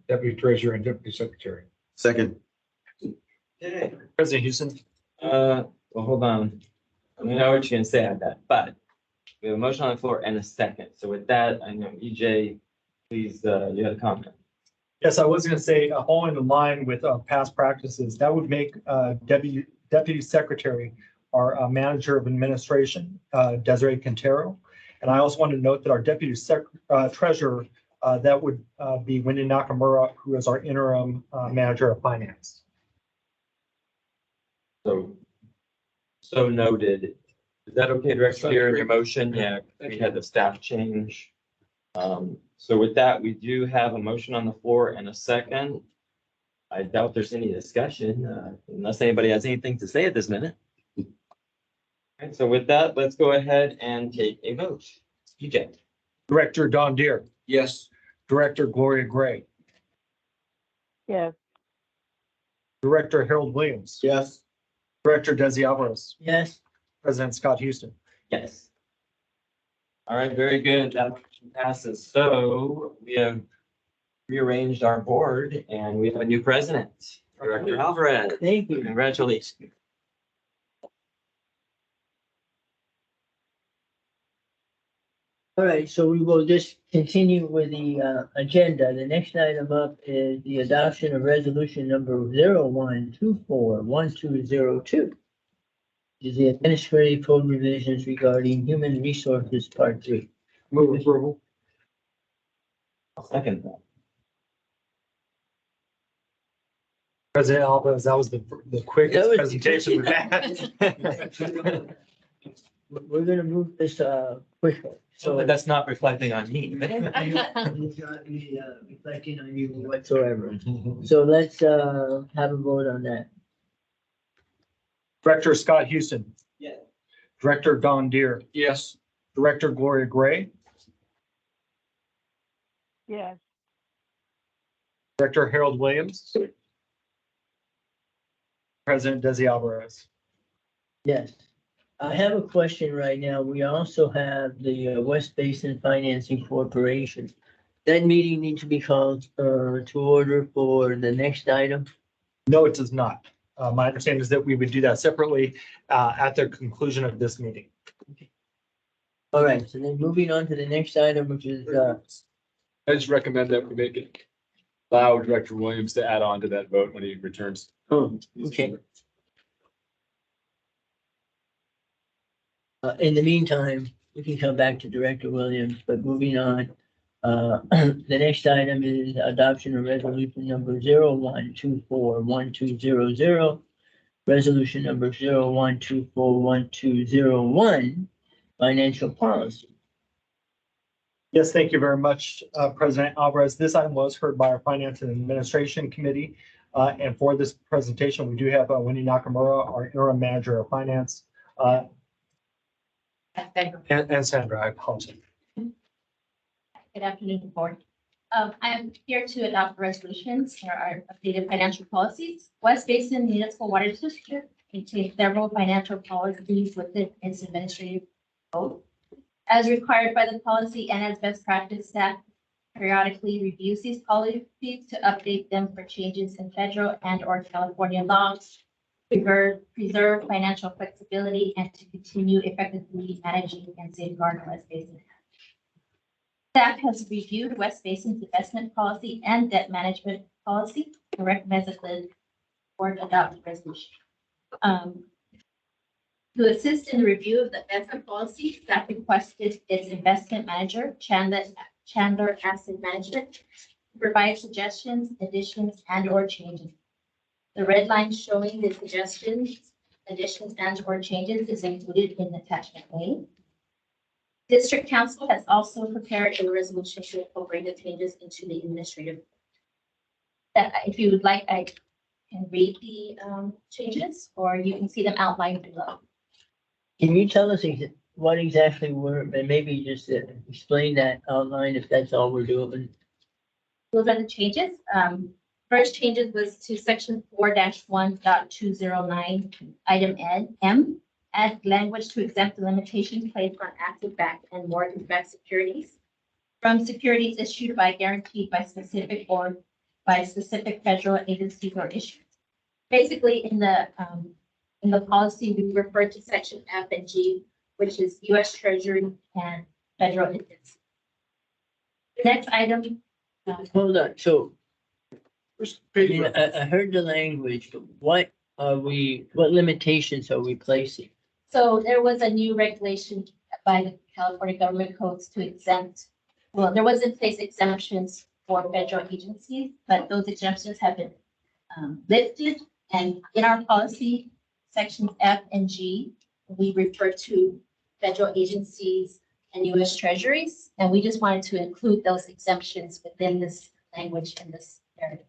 Speaker 6: deputy treasurer and deputy secretary.
Speaker 2: Second.
Speaker 1: okay,
Speaker 3: President Houston.
Speaker 1: well, hold on. I know what you're gonna say on that, but we have a motion on the floor and a second. So with that, I know EJ, please, you had a comment.
Speaker 3: Yes, I was going to say, following in line with past practices, that would make deputy secretary our manager of administration, Desiree Quintero. And I also want to note that our deputy treasurer, that would be Wendy Nakamura, who is our interim manager of finance.
Speaker 1: So noted. Is that okay, Director, in your motion? Yeah, we had the staff change. So with that, we do have a motion on the floor and a second. I doubt there's any discussion, unless anybody has anything to say at this minute. And so with that, let's go ahead and take a vote. EJ.
Speaker 3: Director Don Deere,
Speaker 6: Yes.
Speaker 3: Director Gloria Gray,
Speaker 5: Yes.
Speaker 3: Director Harold Williams,
Speaker 2: Yes.
Speaker 3: Director Desi Alvarez,
Speaker 4: yes.
Speaker 3: President Scott Houston.
Speaker 1: Yes. All right, very good. That motion passes. So we have rearranged our board and we have a new president, Director Alvarez.
Speaker 4: Thank you.
Speaker 1: Congratulations.
Speaker 4: All right, so we will just continue with the agenda. The next item up is the adoption of resolution number 01241202. Is the administrative code revisions regarding human resources, part 3.
Speaker 6: Move approval.
Speaker 1: I'll second that.
Speaker 3: President Alvarez, that was the
Speaker 4: That
Speaker 3: quickest
Speaker 4: was-
Speaker 3: presentation we've had.
Speaker 4: We're gonna move this quickly.
Speaker 1: So
Speaker 4: So
Speaker 1: that's not reflecting on me.
Speaker 4: it's not me, reflecting on you whatsoever. So let's have a vote on that.
Speaker 3: Director Scott Houston.
Speaker 1: Yeah.
Speaker 3: Director Don Deere.
Speaker 6: Yes.
Speaker 3: Director Gloria Gray.
Speaker 5: Yes,
Speaker 3: Director Harold Williams. President Desi Alvarez.
Speaker 4: Yes. I have a question right now. We also have the West Basin Financing Corporation. That meeting needs to be called to order for the next item.
Speaker 3: No, it does not. My understanding is that we would do that separately at the conclusion of this meeting.
Speaker 4: All right, so then moving on to the next item, which is
Speaker 11: I just recommend that we make it allow Director Williams to add on to that vote when he returns.
Speaker 4: oh, okay. In the meantime, we can come back to Director Williams, but moving on. The next item is adoption of resolution number 01241200. Resolution number 01241201, financial policy.
Speaker 3: Yes, thank you very much, President Alvarez. This item was heard by our Finance and Administration Committee. And for this presentation, we do have Wendy Nakamura, our interim manager of finance, and Sandra, I apologize.
Speaker 12: Good afternoon, board. I am here to adopt resolutions for our updated financial policies. West Basin Municipal Water District contains several financial policies within its administrative code. As required by the policy and as best practice, staff periodically reviews these policies to update them for changes in federal and or California laws, preserve financial flexibility, and to continue effectively managing and safeguarding West Basin. Staff has reviewed West Basin's investment policy and debt management policy and recommends that the board adopt the resolution. To assist in the review of the investment policy, staff requested its investment manager, Chandler Asset Management, to provide suggestions, additions, and or changes. The red line showing the suggestions, additions, and or changes is included in attachment A. District Council has also prepared a resolution to incorporate the changes into the administrative. If you would like, I can read the changes, or you can see them outlined below.
Speaker 4: Can you tell us what exactly were, and maybe just explain that outline if that's all we're doing?
Speaker 12: Those are the changes. First changes was to section 4-1.209, item M. Add language to exempt the limitations placed on asset-backed and mortgage-backed securities from securities issued by, guaranteed by specific or by specific federal agencies or issuers. Basically, in the policy, we refer to section F and G, which is U.S. Treasury and federal agencies. The next item.
Speaker 4: Hold on, so. I mean, I heard the language, but what limitations are we placing?
Speaker 12: So there was a new regulation by the California government codes to exempt, well, there was in place exemptions for federal agencies, but those exemptions have been lifted. And in our policy, sections F and G, we refer to federal agencies and U.S. treasuries. And we just wanted to include those exemptions within this language in this area.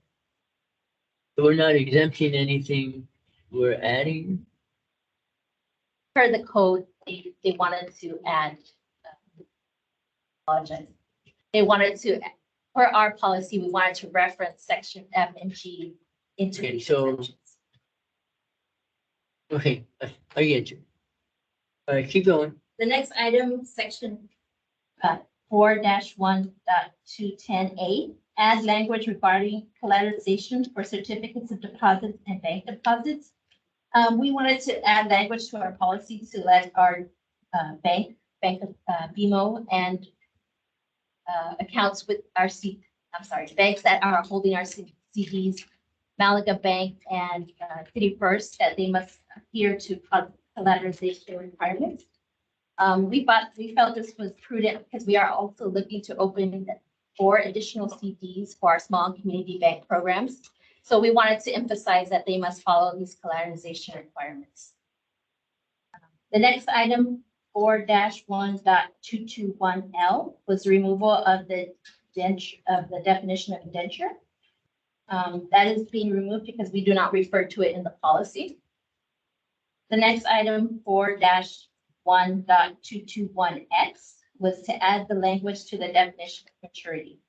Speaker 4: So we're not exempting anything, we're adding?
Speaker 12: Per the code, they wanted to add, apologize. They wanted to, for our policy, we wanted to reference section F and G into
Speaker 4: Okay,
Speaker 12: these
Speaker 4: so-
Speaker 12: exemptions.
Speaker 4: Okay, I get you. All right, keep going.
Speaker 12: The next item, section 4-1.210A, add language regarding collateralization for certificates of deposits and bank deposits. We wanted to add language to our policy to let our bank of BMO and accounts with our banks that are holding our CDs, Malaga Bank and City First, that they must adhere to collateralization requirements. We felt this was prudent because we are also looking to open 4 additional CDs for our small community bank programs. So we wanted to emphasize that they must follow these collateralization requirements. The next item, 4-1.221L, was removal of the definition of indenture. That is being removed because we do not refer to it in the policy. The next item, 4-1.221X, was to add the language to the definition of maturity.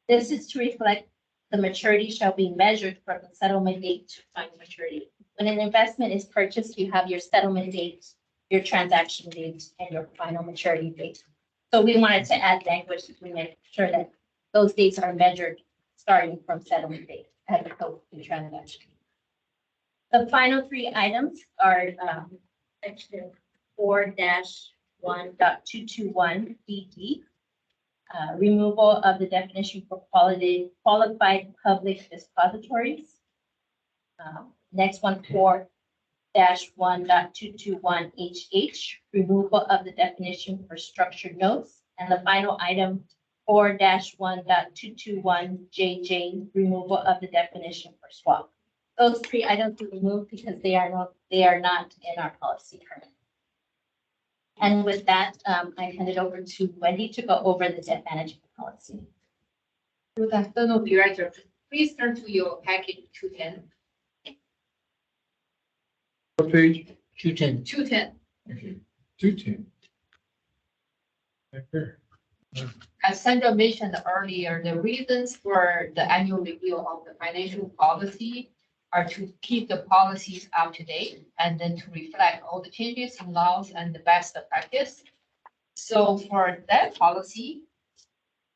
Speaker 12: This is to reflect the maturity shall be measured from the settlement date to final maturity. When an investment is purchased, you have your settlement date, your transaction date, and your final maturity date. So we wanted to add language to make sure that those dates are measured starting from settlement date as opposed to transaction. The final 3 items are section 4-1.221BD. Removal of the definition for qualified public depositories. Next one, 4-1.221HH, removal of the definition for structured notes. And the final item, 4-1.221JJ, removal of the definition for swap. Those 3 items were removed because they are not in our policy currently. And with that, I hand it over to Wendy to go over the debt management policy.
Speaker 13: Good afternoon, Director. Please turn to your package 210.
Speaker 6: What page?
Speaker 4: 210.
Speaker 13: 210.
Speaker 6: 210. Right there.
Speaker 13: As Sandra mentioned earlier, the reasons for the annual review of the financial policy are to keep the policies up to date and then to reflect all the changes in laws and the best practice. So for that policy,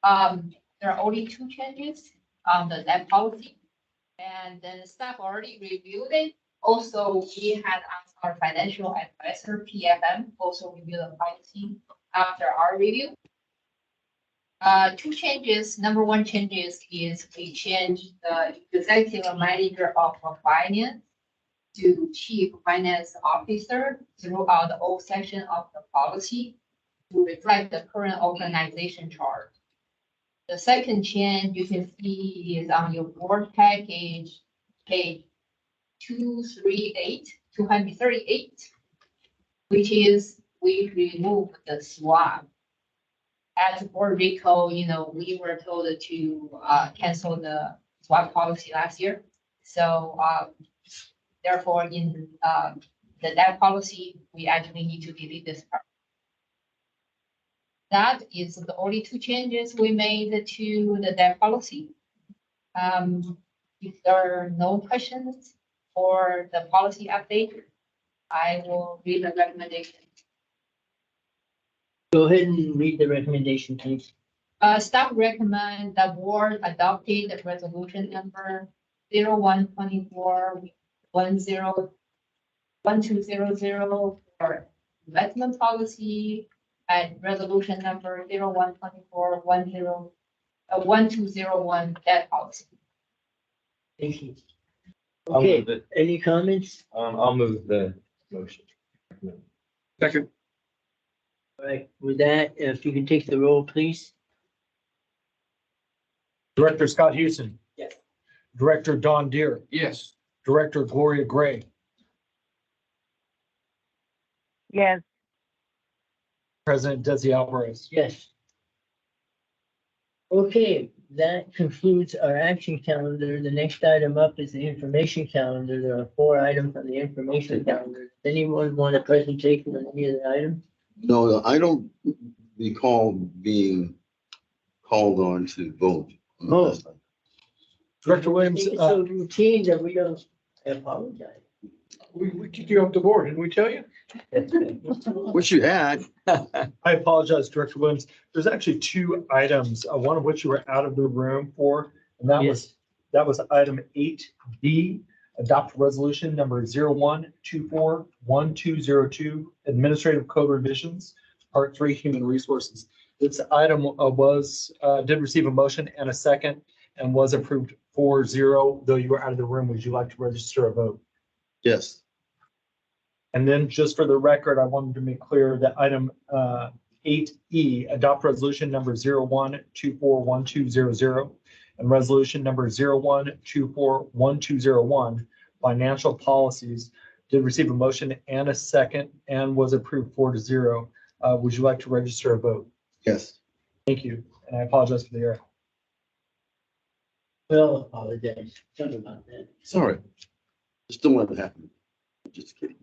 Speaker 13: there are only 2 changes on the debt policy. And then staff already reviewed it. Also, we had asked our financial advisor, PFM, also review the policy after our review. 2 changes. Number 1 changes is we changed the executive manager of finance to chief finance officer throughout the whole section of the policy to reflect the current organization chart. The second change you can see is on your board package, page 238, which is we removed the swap. As Puerto Rico, we were told to cancel the swap policy last year. So therefore, in the debt policy, we actually need to delete this part. That is the only 2 changes we made to the debt policy. If there are no questions for the policy update, I will read the recommendation.
Speaker 4: Go ahead and read the recommendation, please.
Speaker 13: Staff recommend the board adopted the resolution number 0124-1200 for investment policy and resolution number 0124-1201 debt policy.
Speaker 4: Thank you.
Speaker 1: I'll
Speaker 4: Okay,
Speaker 1: move it.
Speaker 4: any comments?
Speaker 1: I'll move the motion.
Speaker 6: Second.
Speaker 4: All right, with that, if you can take the roll, please.
Speaker 3: Director Scott Houston.
Speaker 1: Yes.
Speaker 3: Director Don Deere.
Speaker 6: Yes.
Speaker 3: Director Gloria Gray.
Speaker 5: Yes,
Speaker 3: President Desi Alvarez.
Speaker 4: Yes. Okay, that concludes our action calendar. The next item up is the information calendar. There are 4 items on the information calendar. Does anyone want a presentation on any of the items?
Speaker 2: No, I don't recall being called on to vote.
Speaker 4: Oh.
Speaker 3: Director Williams,
Speaker 4: It's so routine that we don't apologize.
Speaker 6: We kicked you off the board, didn't we tell you?
Speaker 2: Wish you had.
Speaker 3: I apologize, Director Williams. There's actually 2 items, one of which you were out of the room for, and that was item 8D, adopt resolution number 0124-1202, administrative code revisions, part 3, human resources. This item did receive a motion and a second and was approved 4-0. Though you were out of the room, would you like to register a vote?
Speaker 2: Yes.
Speaker 3: And then just for the record, I wanted to make clear that item 8E, adopt resolution number 01241200 and resolution number 01241201, financial policies, did receive a motion and a second and was approved 4-0. Would you like to register a vote?
Speaker 2: Yes.
Speaker 3: Thank you. And I apologize for the error.
Speaker 4: Well, apologize. Sorry about that.
Speaker 2: Sorry. Just don't let it happen. Just kidding.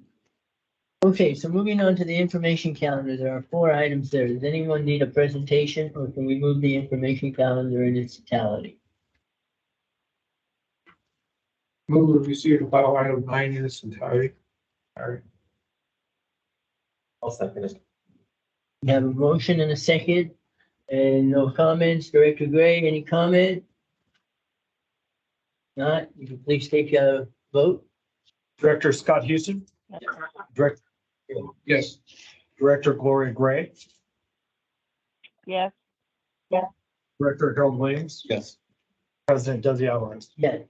Speaker 4: Okay, so moving on to the information calendar, there are 4 items there. Does anyone need a presentation or can we move the information calendar in its totality?
Speaker 6: Move to receive the file item 9 in its entirety. All right.
Speaker 1: I'll second it.
Speaker 4: We have a motion and a second and no comments. Director Gray, any comment? Not, you can please take a vote.
Speaker 3: Director Scott Houston. Director,
Speaker 6: Yes.
Speaker 3: Director Gloria Gray.
Speaker 5: Yes,
Speaker 3: Director Harold Williams.
Speaker 2: Yes.
Speaker 3: President Desi Alvarez.
Speaker 4: Yes.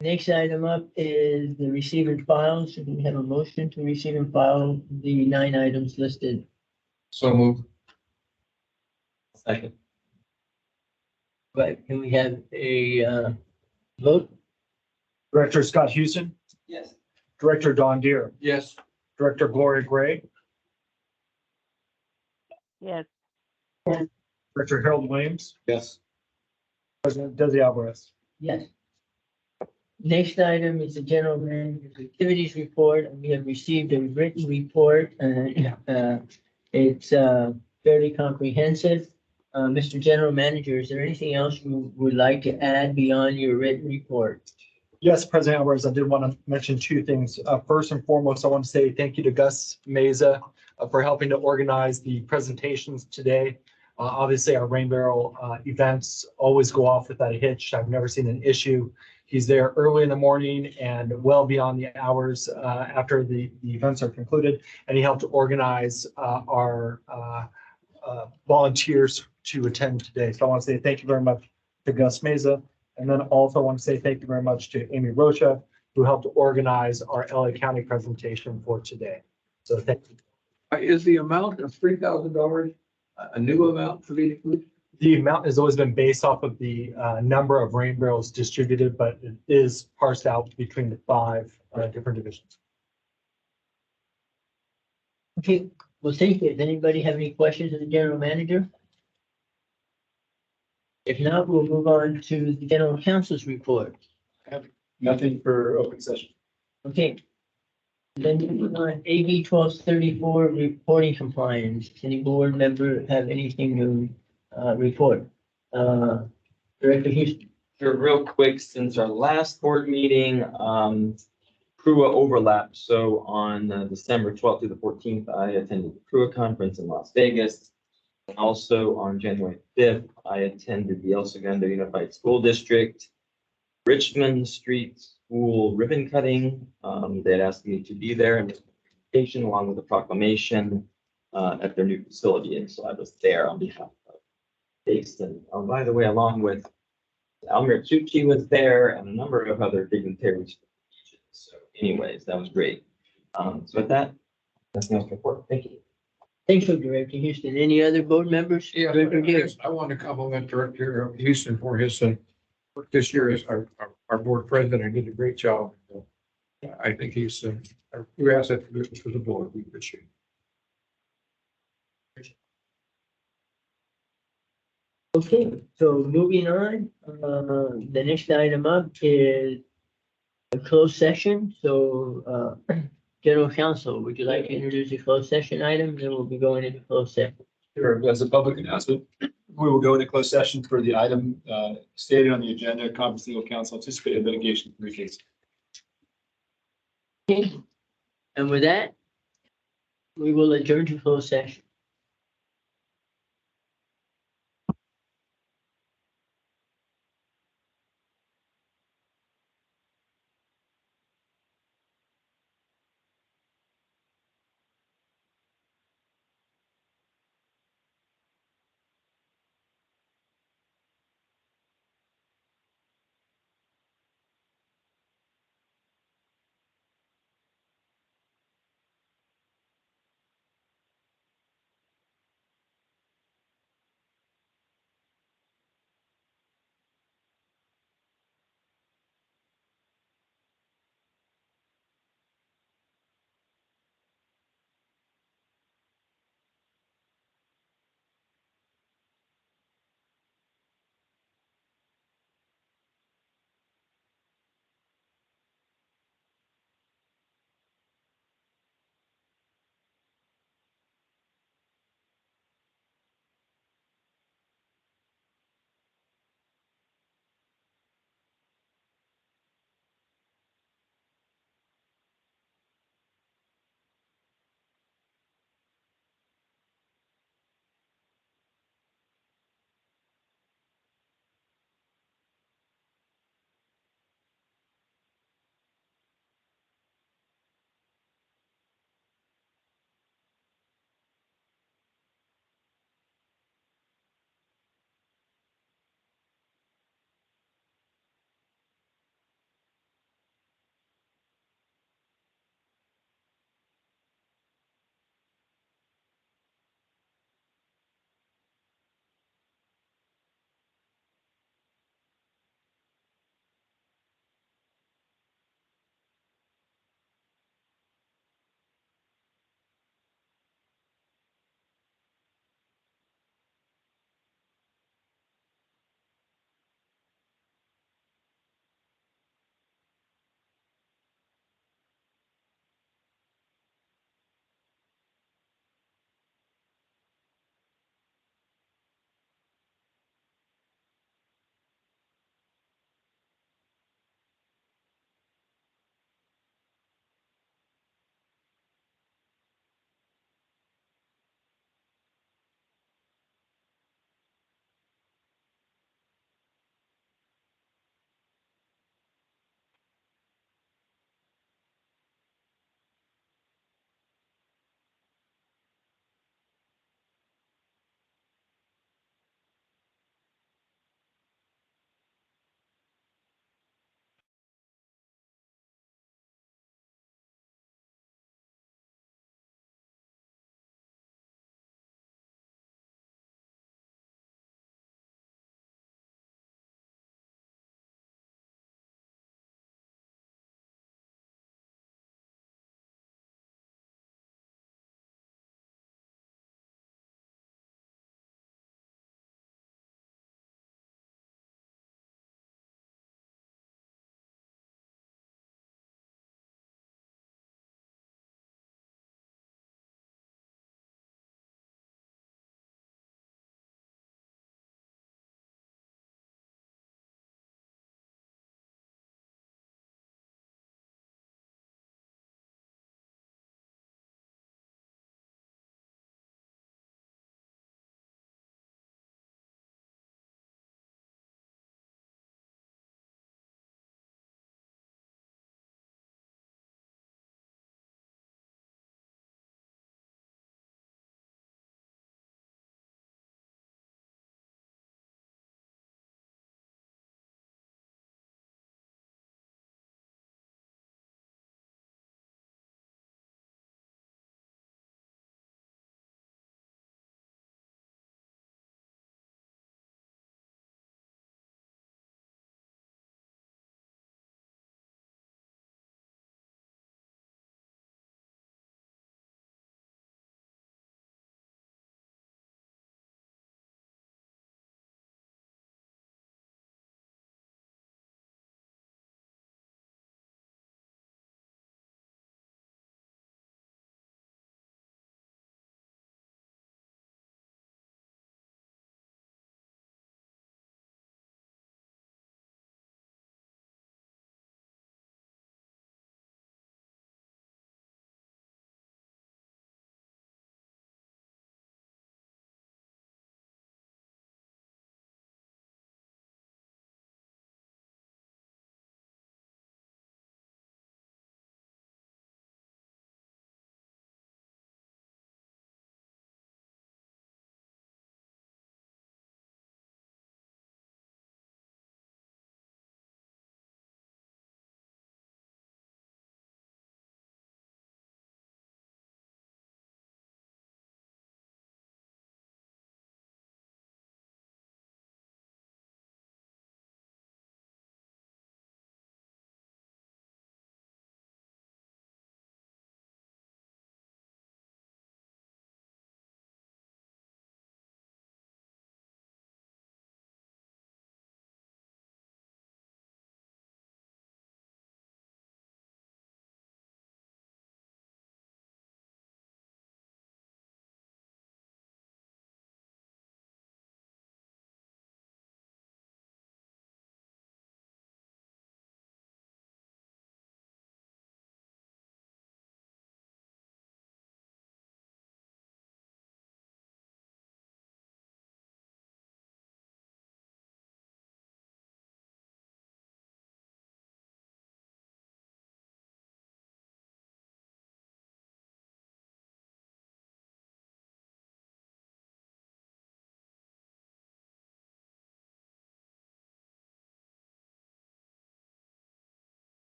Speaker 4: Next item up is the receive and file. Should we have a motion to receive and file the 9 items listed?
Speaker 6: So move.
Speaker 1: Second.
Speaker 4: Right, can we have a vote?
Speaker 3: Director Scott Houston.
Speaker 1: Yes.
Speaker 3: Director Don Deere.
Speaker 6: Yes.
Speaker 3: Director Gloria Gray.
Speaker 5: yes,
Speaker 3: Director Harold Williams.
Speaker 2: Yes.
Speaker 3: President Desi Alvarez.
Speaker 4: Yes. Next item is the general manager's activities report, and we have received a written report. It's fairly comprehensive. Mr. General Manager, is there anything else you would like to add beyond your written report?
Speaker 3: Yes, President Alvarez, I did want to mention 2 things. First and foremost, I want to say thank you to Gus Meza for helping to organize the presentations today. Obviously, our rain barrel events always go off without a hitch. I've never seen an issue. He's there early in the morning and well beyond the hours after the events are concluded. And he helped organize our volunteers to attend today. So I want to say thank you very much to Gus Meza. And then also want to say thank you very much to Amy Rocha, who helped organize our LA County presentation for today. So thank you.
Speaker 6: Is the amount of $3,000 a new amount for the group?
Speaker 3: The amount has always been based off of the number of rain barrels distributed, but it is parsed out between the 5 different divisions.
Speaker 4: Okay, well, thank you. Does anybody have any questions of the general manager? If not, we'll move on to the general counsel's report.
Speaker 11: Nothing for open session.
Speaker 4: Okay. Then moving on, AB 1234, reporting compliance. Any board member have anything to report? Director Houston.
Speaker 1: Sure, real quick, since our last board meeting, CRUA overlapped. So on December 12th through the 14th, I attended the CRUA conference in Las Vegas. And also on January 5th, I attended the El Segundo Unified School District Richmond Street School ribbon cutting. They had asked me to be there and presentation along with a proclamation at their new facility. And so I was there on behalf of Basin. By the way, along with Almir Tsuchi was there and a number of other dignitaries. So anyways, that was great. So with that, nothing else to report. Thank you.
Speaker 4: Thanks for Director Houston. Any other board members?
Speaker 6: Yeah,
Speaker 4: Director Deere.
Speaker 6: I want to compliment Director Houston for his work this year as our board president. He did a great job. I think he's a true asset for the board. We appreciate it.
Speaker 4: Okay, so moving on, the next item up is a closed session. So, General Counsel, would you like to introduce the closed session item? Then we'll be going into closed session.
Speaker 11: Sure, as a public announcement, we will go into closed session for the item stated on the agenda, conference legal counsel anticipated litigation for the case.
Speaker 4: Okay, and with that, we will adjourn to closed session.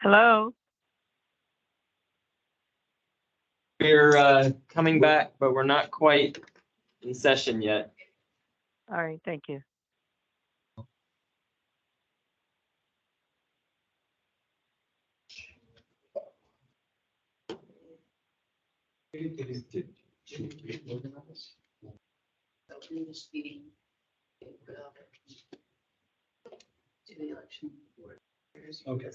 Speaker 5: Hello?
Speaker 1: We're coming back, but we're not quite in session yet.
Speaker 5: All right, thank you.
Speaker 3: Okay.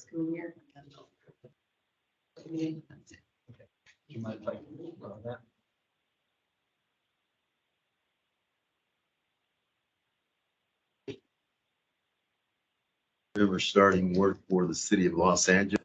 Speaker 10: You might like that.
Speaker 2: Remember starting work for the city of Los Angeles.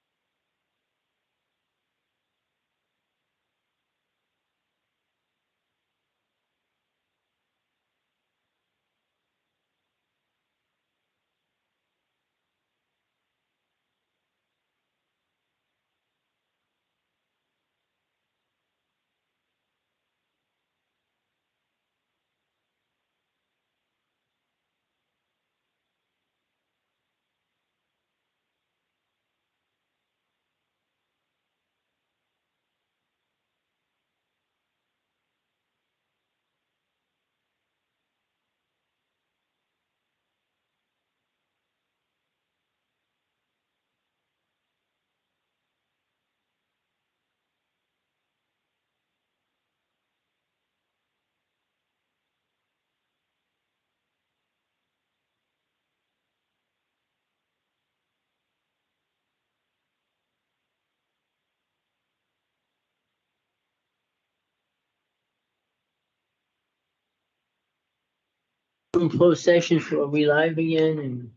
Speaker 4: In closed sessions, are we live again and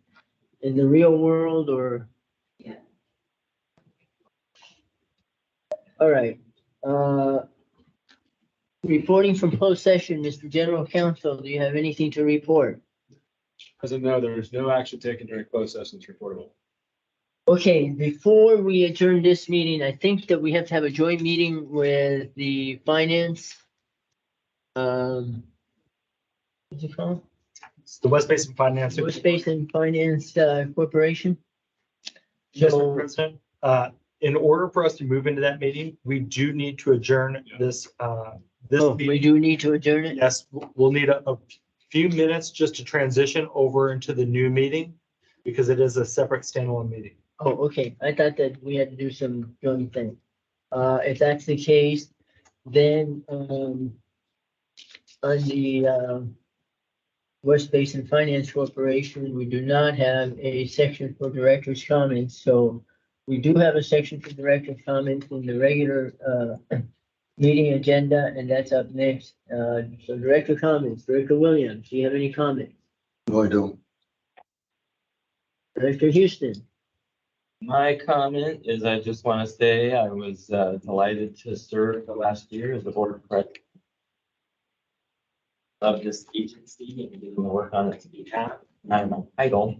Speaker 4: in the real world or?
Speaker 13: Yeah.
Speaker 4: All right, reporting from closed session, Mr. General Counsel, do you have anything to report?
Speaker 11: As of now, there is no action taken during closed sessions reportable.
Speaker 4: Okay, before we adjourn this meeting, I think that we have to have a joint meeting with the finance. What's it called?
Speaker 3: The West Basin Finance.
Speaker 4: West Basin Finance Corporation.
Speaker 3: Mr.
Speaker 4: So,
Speaker 3: President, in order for us to move into that meeting, we do need to adjourn this
Speaker 4: oh, we
Speaker 3: meeting.
Speaker 4: do need to adjourn it?
Speaker 3: Yes, we'll need a few minutes just to transition over into the new meeting because it is a separate standalone meeting.
Speaker 4: Oh, okay. I thought that we had to do some joint thing. If that's the case, then, on the, West Basin Finance Corporation, we do not have a section for director's comments, so we do have a section for director's comments in the regular, meeting agenda, and that's up next. So director comments, Director Williams, do you have any comments?
Speaker 2: No, I don't.
Speaker 4: Director Houston?
Speaker 1: My comment is I just want to say I was delighted to serve the last year as the board president of this agency and doing the work on its behalf, not my title.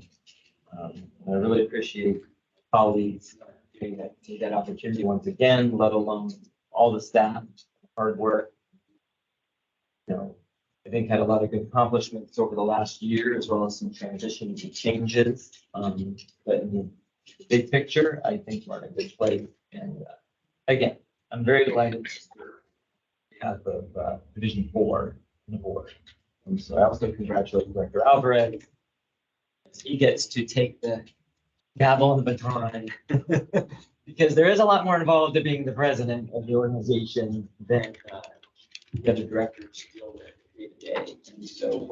Speaker 1: I really appreciate colleagues getting that opportunity once again, let alone all the staff, hard work. You know, I think had a lot of good accomplishments over the last year, as well as some transitions and changes. But in the big picture, I think we're in a good place. And again, I'm very delighted to serve on behalf of Division 4 and the board. And so I also congratulate Director Alvarez. He gets to take the gavel and the baton because there is a lot more involved in being the president of the organization than the other directors deal with day to day. And so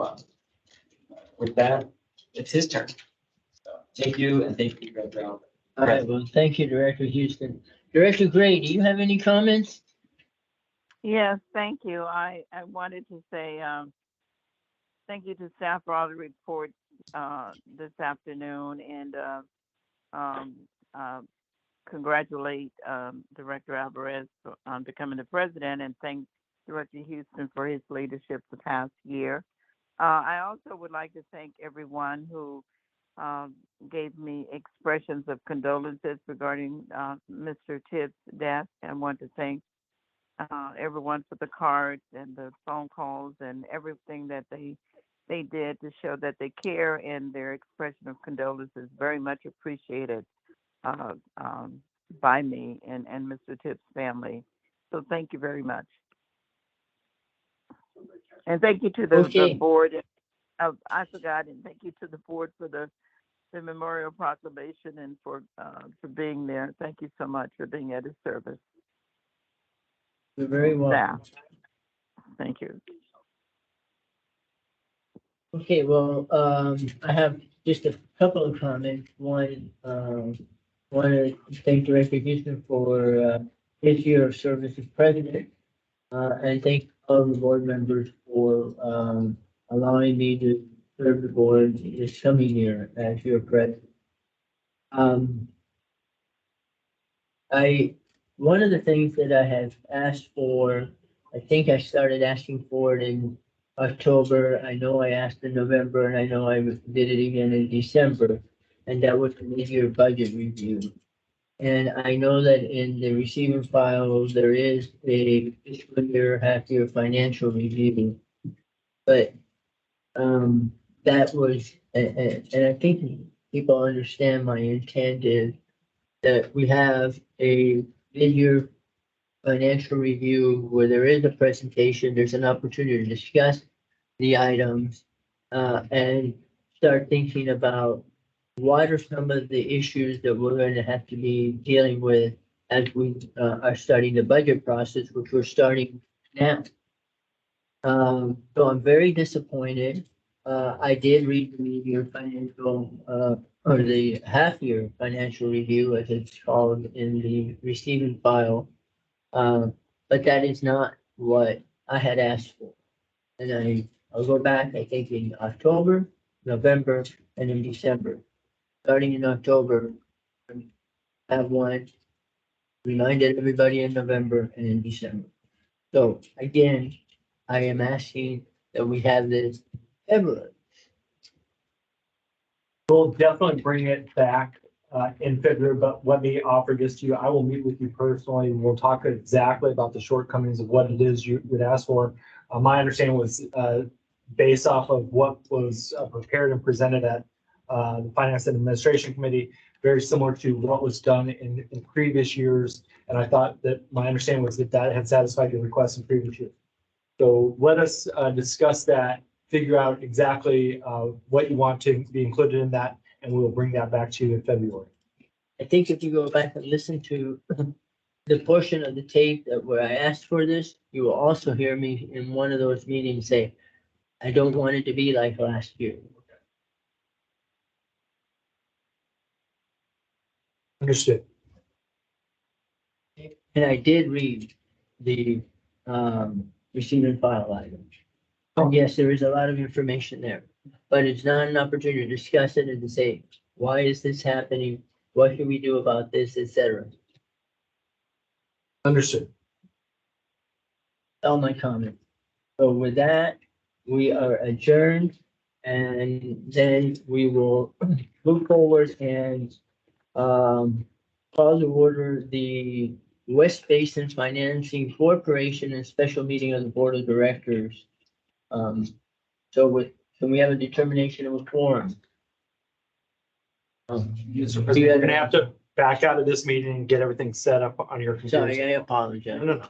Speaker 1: with that, it's his turn. So thank you, and thank you, Director Alvarez.
Speaker 4: All right, well, thank you, Director Houston. Director Gray, do you have any comments?
Speaker 5: Yes, thank you. I wanted to say, thank you to staff for all the reports this afternoon, and um, uh, congratulate Director Alvarez on becoming the president, and thank Director Houston for his leadership the past year. I also would like to thank everyone who gave me expressions of condolences regarding Mr. Tibbs' death. I want to thank everyone for the cards and the phone calls and everything that they did to show that they care, and their expression of condolences very much appreciated by me and Mr. Tibbs' family. So thank you very much. And thank you to the
Speaker 4: Okay.
Speaker 5: board. I forgot, and thank you to the board for the memorial proclamation and for being there. Thank you so much for being at his service.
Speaker 4: You're very welcome.
Speaker 5: Staff. Thank you.
Speaker 4: Okay, well, I have just a couple of comments. One, want to thank Director Houston for his year of service as president. And thank all the board members for allowing me to serve the board this coming year as your president. One of the things that I have asked for, I think I started asking for it in October. I know I asked in November, and I know I did it again in December, and that was the mid-year budget review. And I know that in the receiving file, there is a fiscal year, half-year financial review. But that was, and I think people understand my intent is that we have a mid-year financial review where there is a presentation, there's an opportunity to discuss the items and start thinking about what are some of the issues that we're going to have to be dealing with as we are starting the budget process, which we're starting now. So I'm very disappointed. I did read the mid-year financial or the half-year financial review, as it's called in the receiving file. But that is not what I had asked for. And I'll go back, I think in October, November, and in December. Starting in October, I have one, reminded everybody in November and in December. So again, I am asking that we have this February.
Speaker 3: We'll definitely bring it back in February, but let me offer this to you. I will meet with you personally, and we'll talk exactly about the shortcomings of what it is you would ask for. My understanding was based off of what was prepared and presented at the Finance and Administration Committee, very similar to what was done in previous years. And I thought that my understanding was that that had satisfied your request in previous years. So let us discuss that, figure out exactly what you want to be included in that, and we will bring that back to you in February.
Speaker 4: I think if you go back and listen to the portion of the tape that where I asked for this, you will also hear me in one of those meetings say, I don't want it to be like last year.
Speaker 3: Understood.
Speaker 4: And I did read the receiving file item. And yes, there is a lot of information there, but it's not an opportunity to discuss it and to say, why is this happening? What can we do about this, etc.
Speaker 3: Understood.
Speaker 4: All my comments. So with that, we are adjourned, and then we will move forward and call to order the West Basin Financing Corporation and special meeting of the Board of Directors. Can we have a determination of a quorum?
Speaker 3: Mr. President, you're gonna have to back out of this meeting and get everything set up on your computer.
Speaker 4: Sorry, I apologize.
Speaker 3: No.